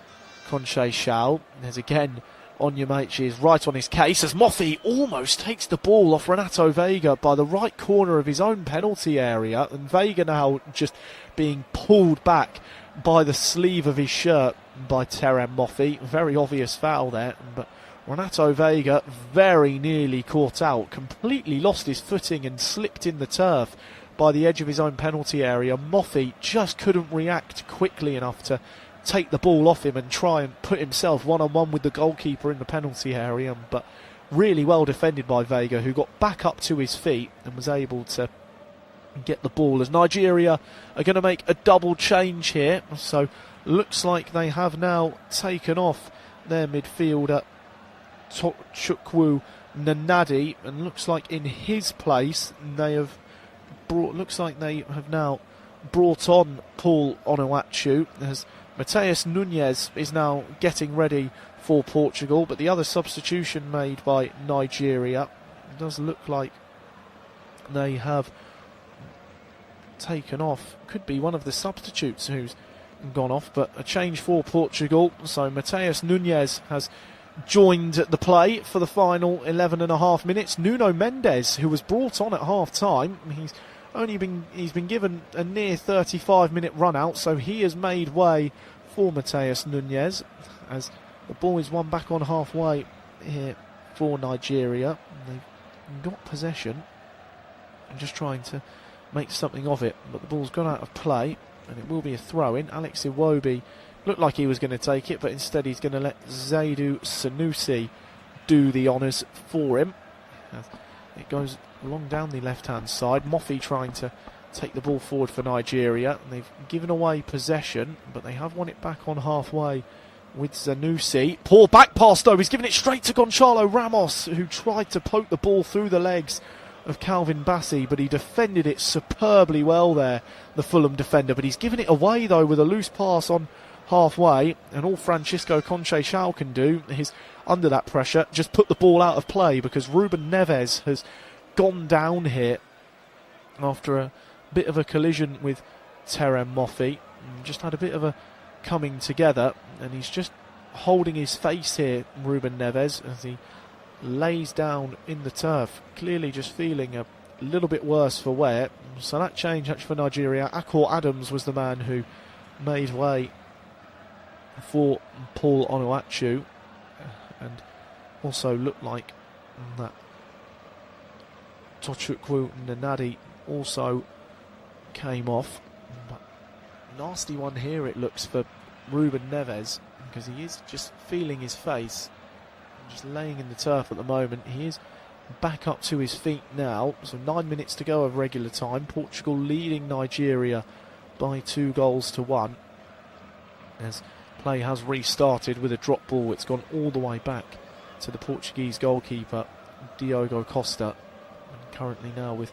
Conceição. There's again Onyemaechi is right on his case as Mofi almost takes the ball off Renato Veiga by the right corner of his own penalty area, and Veiga now just being pulled back by the sleeve of his shirt by Terem Mofi. Very obvious foul there, but Renato Veiga very nearly caught out, completely lost his footing and slipped in the turf by the edge of his own penalty area. Mofi just couldn't react quickly enough to take the ball off him and try and put himself one-on-one with the goalkeeper in the penalty area, but really well defended by Veiga, who got back up to his feet and was able to get the ball, as Nigeria are going to make a double change here. So looks like they have now taken off their midfielder Chukwu Nanadi, and looks like in his place they have now brought on Paul Onuachu, as Mateus Nunes is now getting ready for Portugal. But the other substitution made by Nigeria, it does look like they have taken off, could be one of the substitutes who's gone off, but a change for Portugal. So Mateus Nunes has joined the play for the final 11.5 minutes. Nuno Mendes, who was brought on at half-time, he's been given a near 35-minute run out, so he has made way for Mateus Nunes, as the ball is won back on halfway here for Nigeria. They've got possession and just trying to make something of it, but the ball's gone out of play and it will be a throw-in. Alex Iwobi looked like he was going to take it, but instead he's going to let Zaidou Sanusi do the honours for him. It goes along down the left-hand side. Mofi trying to take the ball forward for Nigeria, and they've given away possession, but they have won it back on halfway with Sanusi. Poor back pass though, he's given it straight to Gonçalo Ramos, who tried to poke the ball through the legs of Calvin Bassey, but he defended it superbly well there, the Fulham defender. But he's given it away though with a loose pass on halfway, and all Francisco Conceição can do is, under that pressure, just put the ball out of play, because Ruben Neves has gone down here after a bit of a collision with Terem Mofi. Just had a bit of a coming together, and he's just holding his face here, Ruben Neves, as he lays down in the turf, clearly just feeling a little bit worse for wear. So that change actually for Nigeria. Akor Adams was the man who made way for Paul Onuachu, and also looked like that Tochukwu Nanadi also came off. But nasty one here it looks for Ruben Neves, because he is just feeling his face, just laying in the turf at the moment. He is back up to his feet now. So 9 minutes to go of regular time. Portugal leading Nigeria by 2-1. As play has restarted with a drop ball. It's gone all the way back to the Portuguese goalkeeper, Diogo Costa. And currently now with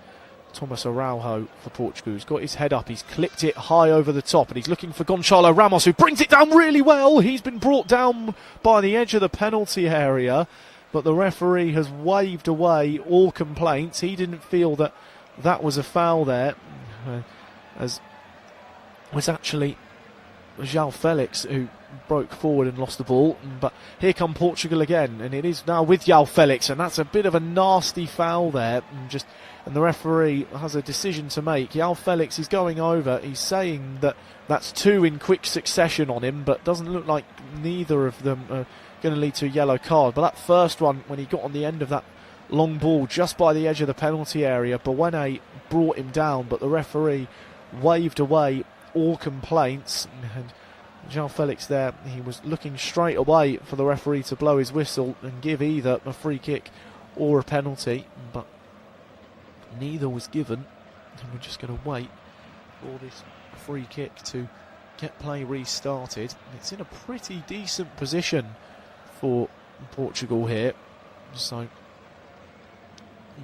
Thomas Araujo for Portugal. He's got his head up, he's clipped it high over the top, and he's looking for Gonçalo Ramos, who brings it down really well. He's been brought down by the edge of the penalty area, but the referee has waved away all complaints. He didn't feel that that was a foul there, as was actually João Felix who broke forward and lost the ball. But here come Portugal again, and it is now with João Felix, and that's a bit of a nasty foul there. And the referee has a decision to make. João Felix is going over. He's saying that that's 2 in quick succession on him, but doesn't look like neither of them are going to lead to a yellow card. But that first one, when he got on the end of that long ball just by the edge of the penalty area, Bawene brought him down, but the referee waved away all complaints. And João Felix there, he was looking straight away for the referee to blow his whistle and give either a free kick or a penalty, but neither was given, and we're just going to wait for this free kick to get play restarted. It's in a pretty decent position for Portugal here, so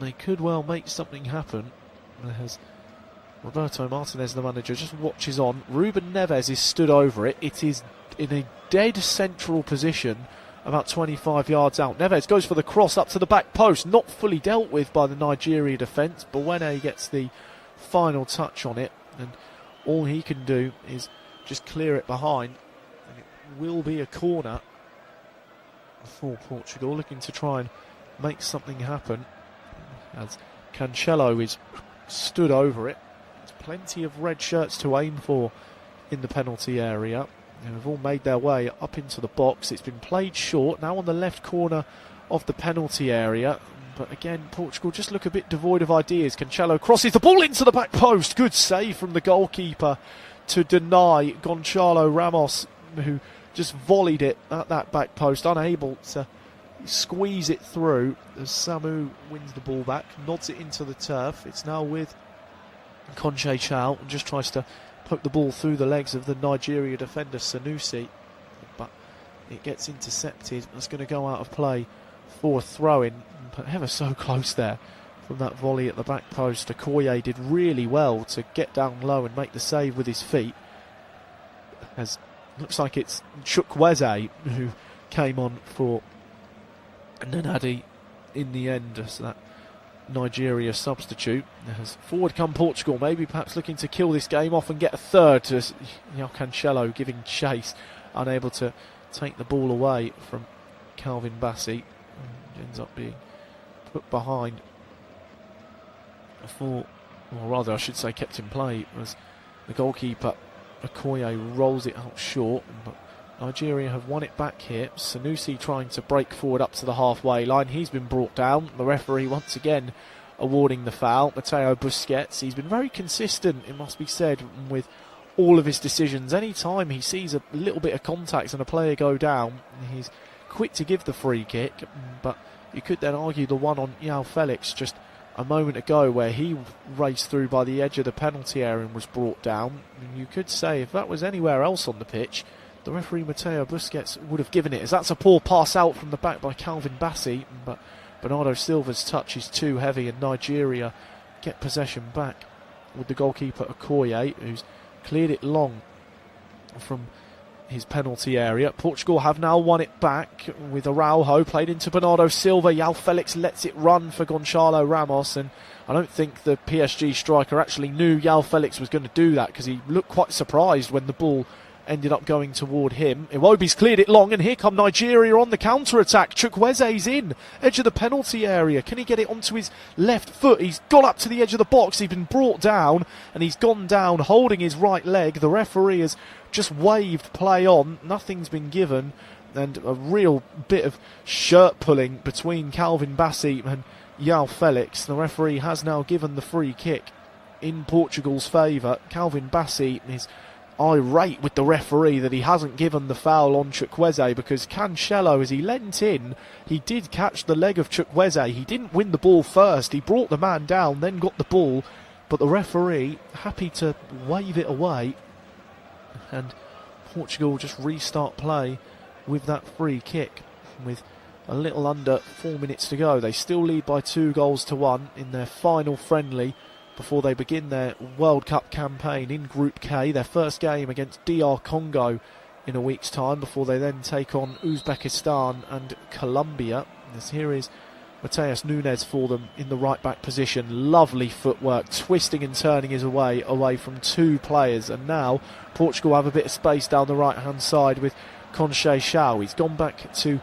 they could well make something happen. As Roberto Martinez, the manager, just watches on. Ruben Neves is stood over it. It is in a dead central position, about 25 yards out. Neves goes for the cross up to the back post, not fully dealt with by the Nigeria defence. Bawene gets the final touch on it, and all he can do is just clear it behind, and it will be a corner for Portugal, looking to try and make something happen, as Cancelo is stood over it. There's plenty of red shirts to aim for in the penalty area. They've all made their way up into the box. It's been played short, now on the left corner of the penalty area. But again, Portugal just look a bit devoid of ideas. Cancelo crosses the ball into the back post. Good save from the goalkeeper to deny Gonçalo Ramos, who just volleyed it at that back post, unable to squeeze it through. As Samu wins the ball back, nods it into the turf. It's now with Conche Chao, and just tries to poke the ball through the legs of the Nigeria defender Sanusi, but it gets intercepted. It's going to go out of play for a throw-in, but ever so close there from that volley at the back post. Okoye did really well to get down low and make the save with his feet, as looks like it's Chukwueze who came on for Nanadi in the end as that Nigeria substitute. As forward come Portugal, maybe perhaps looking to kill this game off and get a third, as Cancelo giving chase, unable to take the ball away from Calvin Bassey. Ends up being put behind for, or rather I should say kept in play, as the goalkeeper Okoye rolls it out short. But Nigeria have won it back here. Sanusi trying to break forward up to the halfway line. He's been brought down. The referee once again awarding the foul. Mateo Busquets, he's been very consistent, it must be said, with all of his decisions. Any time he sees a little bit of contact and a player go down, he's quick to give the free kick. But you could then argue the one on João Felix just a moment ago, where he raced through by the edge of the penalty area and was brought down. And you could say if that was anywhere else on the pitch, the referee Mateo Busquets would have given it, as that's a poor pass out from the back by Calvin Bassey, but Bernardo Silva's touch is too heavy, and Nigeria get possession back with the goalkeeper Okoye, who's cleared it long from his penalty area. Portugal have now won it back with Araujo played into Bernardo Silva. João Felix lets it run for Gonçalo Ramos, and I don't think the PSG striker actually knew João Felix was going to do that, because he looked quite surprised when the ball ended up going toward him. Iwobi's cleared it long, and here come Nigeria on the counter-attack. Chukwueze's in, edge of the penalty area. Can he get it onto his left foot? He's got up to the edge of the box. He's been brought down, and he's gone down holding his right leg. The referee has just waved play on. Nothing's been given, and a real bit of shirt pulling between Calvin Bassey and João Felix. The referee has now given the free kick in Portugal's favour. Calvin Bassey is irate with the referee that he hasn't given the foul on Chukwueze, because Cancelo, as he leant in, he did catch the leg of Chukwueze. He didn't win the ball first, he brought the man down, then got the ball, but the referee happy to wave it away, and Portugal just restart play with that free kick with a little under 4 minutes to go. They still lead by 2-1 in their final friendly before they begin their World Cup campaign in Group K, their first game against DR Congo in a week's time, before they then take on Uzbekistan and Colombia. As here is Mateus Nunes for them in the right back position. Lovely footwork, twisting and turning his way away from two players, and now Portugal have a bit of space down the right hand side with Conche Shao. He's gone back to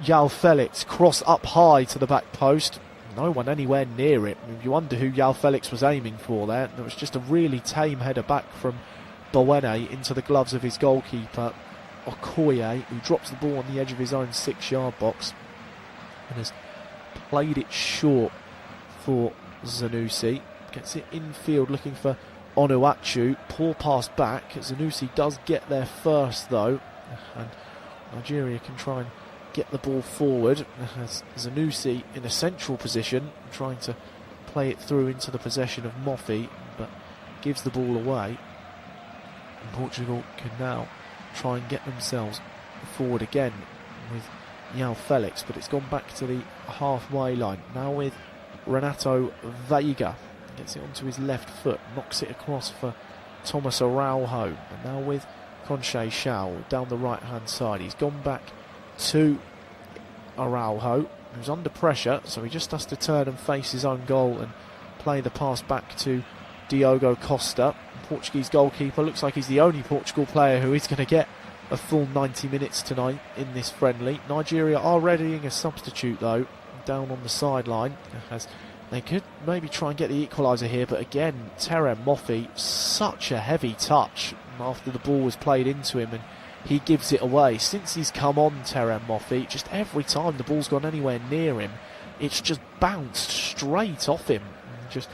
João Felix, cross up high to the back post. No one anywhere near it. You wonder who João Felix was aiming for there. It was just a really tame header back from Boene into the gloves of his goalkeeper, Okoye, who drops the ball on the edge of his own 6-yard box and has played it short for Zanussi. Gets it infield looking for Onuachu. Poor pass back. Zanussi does get there first though, and Nigeria can try and get the ball forward. As Zanussi in a central position, trying to play it through into the possession of Moffi, but gives the ball away. And Portugal can now try and get themselves forward again with João Felix, but it's gone back to the halfway line. Now with Renato Veiga. Gets it onto his left foot, knocks it across for Thomas Araujo. And now with Conche Shao down the right hand side. He's gone back to Araujo, who's under pressure, so he just has to turn and face his own goal and play the pass back to Diogo Costa. The Portuguese goalkeeper looks like he's the only Portugal player who is going to get a full 90 minutes tonight in this friendly. Nigeria are readying a substitute though, down on the sideline, as they could maybe try and get the equaliser here, but again, Terem Moffi, such a heavy touch after the ball was played into him, and he gives it away. Since he's come on, Terem Moffi, just every time the ball's gone anywhere near him, it's just bounced straight off him. Just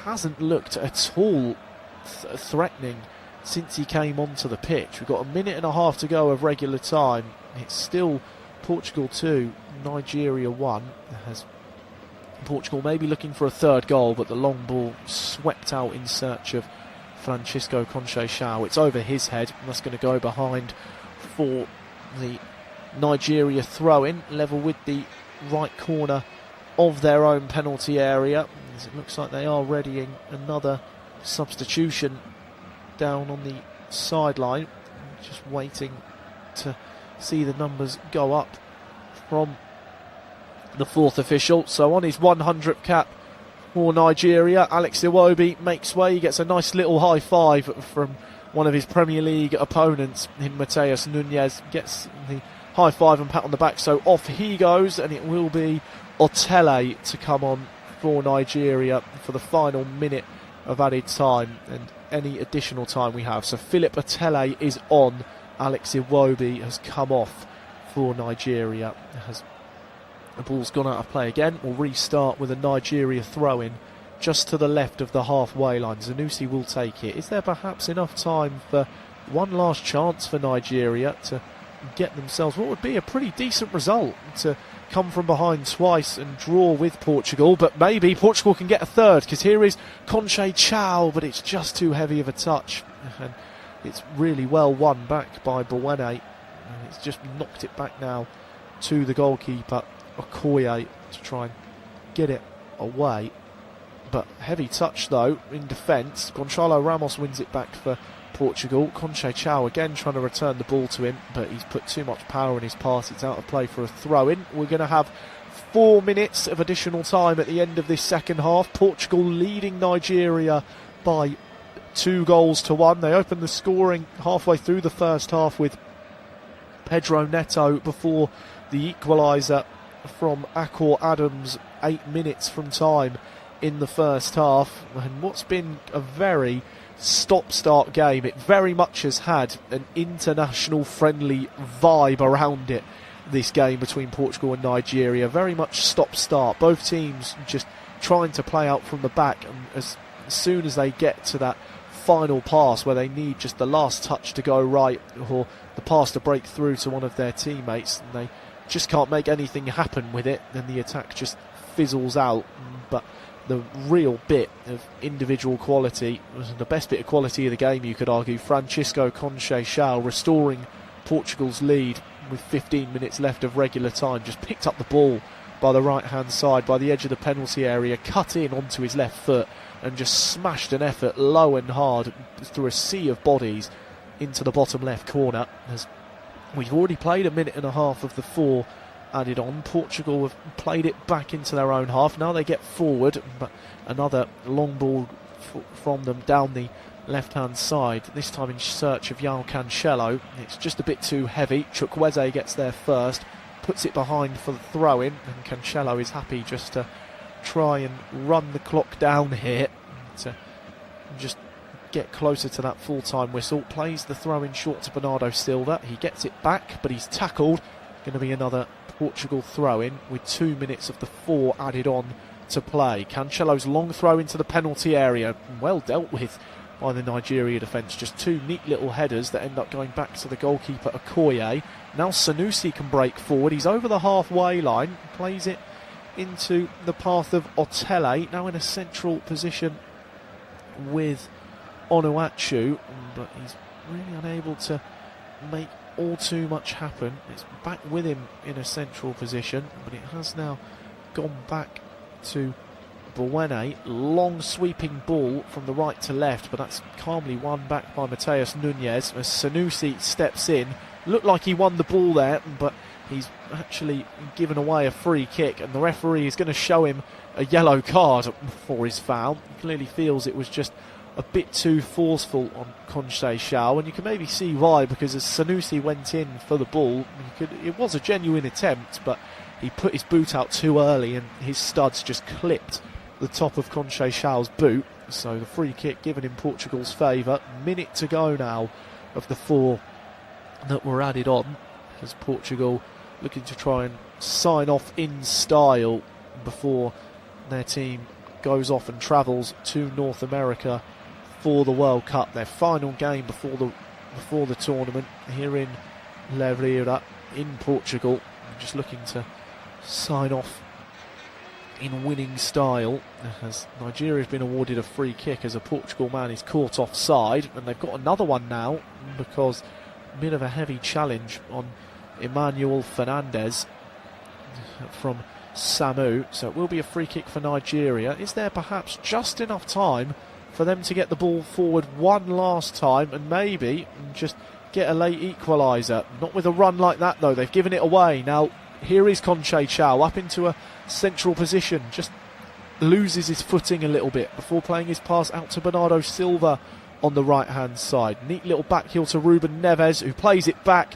hasn't looked at all threatening since he came onto the pitch. We've got a minute and a half to go of regular time. It's still Portugal 2, Nigeria 1. As Portugal may be looking for a third goal, but the long ball swept out in search of Francisco Conche Shao. It's over his head, and that's going to go behind for the Nigeria throw-in, level with the right corner of their own penalty area, as it looks like they are readying another substitution down on the sideline. Just waiting to see the numbers go up from the fourth official. So on his 100th cap for Nigeria, Alex Iwobi makes way. He gets a nice little high five from one of his Premier League opponents in Mateus Nunes. Gets the high five and pat on the back, so off he goes, and it will be Otele to come on for Nigeria for the final minute of added time and any additional time we have. So Philip Otele is on. Alex Iwobi has come off for Nigeria. The ball's gone out of play again. We'll restart with a Nigeria throw-in just to the left of the halfway line. Zanussi will take it. Is there perhaps enough time for one last chance for Nigeria to get themselves what would be a pretty decent result, to come from behind twice and draw with Portugal? But maybe Portugal can get a third, because here is Conche Shao, but it's just too heavy of a touch, and it's really well won back by Boene, and it's just knocked it back now to the goalkeeper Okoye to try and get it away. But heavy touch though in defence. Gonçalo Ramos wins it back for Portugal. Conche Shao again trying to return the ball to him, but he's put too much power in his pass. It's out of play for a throw-in. We're going to have 4 minutes of additional time at the end of this second half. Portugal leading Nigeria by 2-1. They opened the scoring halfway through the first half with Pedro Neto before the equaliser from Akor Adams 8 minutes from time in the first half. And what's been a very stop-start game, it very much has had an international friendly vibe around it, this game between Portugal and Nigeria. Very much stop-start, both teams just trying to play out from the back, and as soon as they get to that final pass where they need just the last touch to go right, or the pass to break through to one of their teammates, and they just can't make anything happen with it, then the attack just fizzles out. But the real bit of individual quality, the best bit of quality of the game, you could argue, Francisco Conceição restoring Portugal's lead with 15 minutes left of regular time, just picked up the ball by the right hand side, by the edge of the penalty area, cut in onto his left foot and just smashed an effort low and hard through a sea of bodies into the bottom left corner. As we've already played a minute and a half of the 4 added on, Portugal have played it back into their own half. Now they get forward, but another long ball from them down the left hand side, this time in search of João Cancelo. It's just a bit too heavy. Chukwueze gets there first, puts it behind for the throw in, and Cancelo is happy just to try and run the clock down here to just get closer to that full-time whistle. Plays the throw in short to Bernardo Silva. He gets it back, but he's tackled. Going to be another Portugal throw in with 2 minutes of the 4 added on to play. Cancelo's long throw into the penalty area, well dealt with by the Nigeria defence. Just 2 neat little headers that end up going back to the goalkeeper Okoye. Now Sanusi can break forward. He's over the halfway line, plays it into the path of Otele, now in a central position with Onuachu, but he's really unable to make all too much happen. It's back with him in a central position, but it has now gone back to Buene. Long sweeping ball from the right to left, but that's calmly won back by Mateus Nunes as Sanusi steps in. Looked like he won the ball there, but he's actually given away a free kick, and the referee is going to show him a yellow card for his foul. He clearly feels it was just a bit too forceful on Conceição, and you can maybe see why, because as Sanusi went in for the ball, it was a genuine attempt, but he put his boot out too early and his studs just clipped the top of Conceição's boot. So the free kick given in Portugal's favour. Minute to go now of the 4 that were added on, as Portugal looking to try and sign off in style before their team goes off and travels to North America for the World Cup, their final game before the tournament here in Leiria in Portugal. Just looking to sign off in winning style, as Nigeria has been awarded a free kick as a Portugal man is caught offside, and they've got another one now because a bit of a heavy challenge on Emmanuel Fernandez from Samu, so it will be a free kick for Nigeria. Is there perhaps just enough time for them to get the ball forward one last time and maybe just get a late equaliser? Not with a run like that though, they've given it away. Now here is Conceição up into a central position, just loses his footing a little bit before playing his pass out to Bernardo Silva on the right hand side. Neat little back heel to Ruben Neves, who plays it back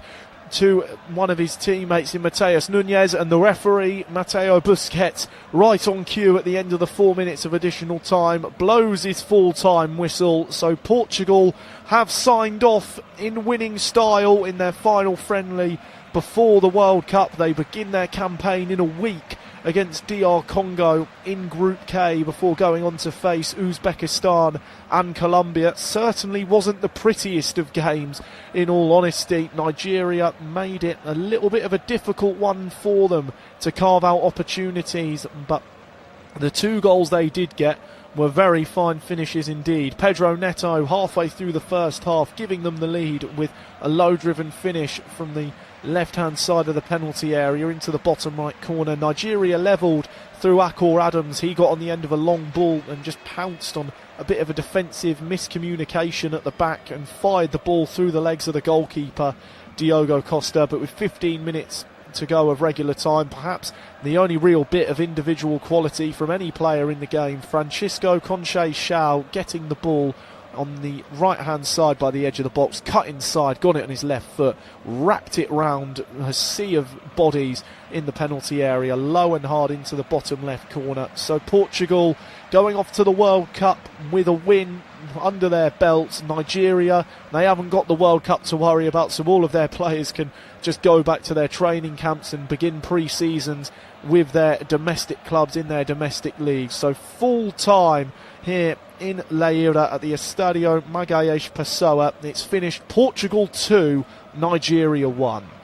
to one of his teammates in Mateus Nunes, and the referee Mateo Busquets, right on cue at the end of the 4 minutes of additional time, blows his full-time whistle. So Portugal have signed off in winning style in their final friendly before the World Cup. They begin their campaign in a week against DR Congo in Group K before going on to face Uzbekistan and Colombia. Certainly wasn't the prettiest of games, in all honesty. Nigeria made it a little bit of a difficult one for them to carve out opportunities, but the 2 goals they did get were very fine finishes indeed. Pedro Neto halfway through the first half giving them the lead with a low-driven finish from the left-hand side of the penalty area into the bottom right corner. Nigeria levelled through Akor Adams. He got on the end of a long ball and just pounced on a bit of a defensive miscommunication at the back and fired the ball through the legs of the goalkeeper, Diogo Costa. But with 15 minutes to go of regular time, perhaps the only real bit of individual quality from any player in the game, Francisco Conceição getting the ball on the right hand side by the edge of the box, cut inside, got it on his left foot, wrapped it round a sea of bodies in the penalty area, low and hard into the bottom left corner. So Portugal going off to the World Cup with a win, under their belts. Nigeria, they haven't got the World Cup to worry about, so all of their players can just go back to their training camps and begin pre-seasons with their domestic clubs in their domestic leagues. So full time here in Leira at the Estadio Magallanes Pessoa. It's finished Portugal 2, Nigeria 1.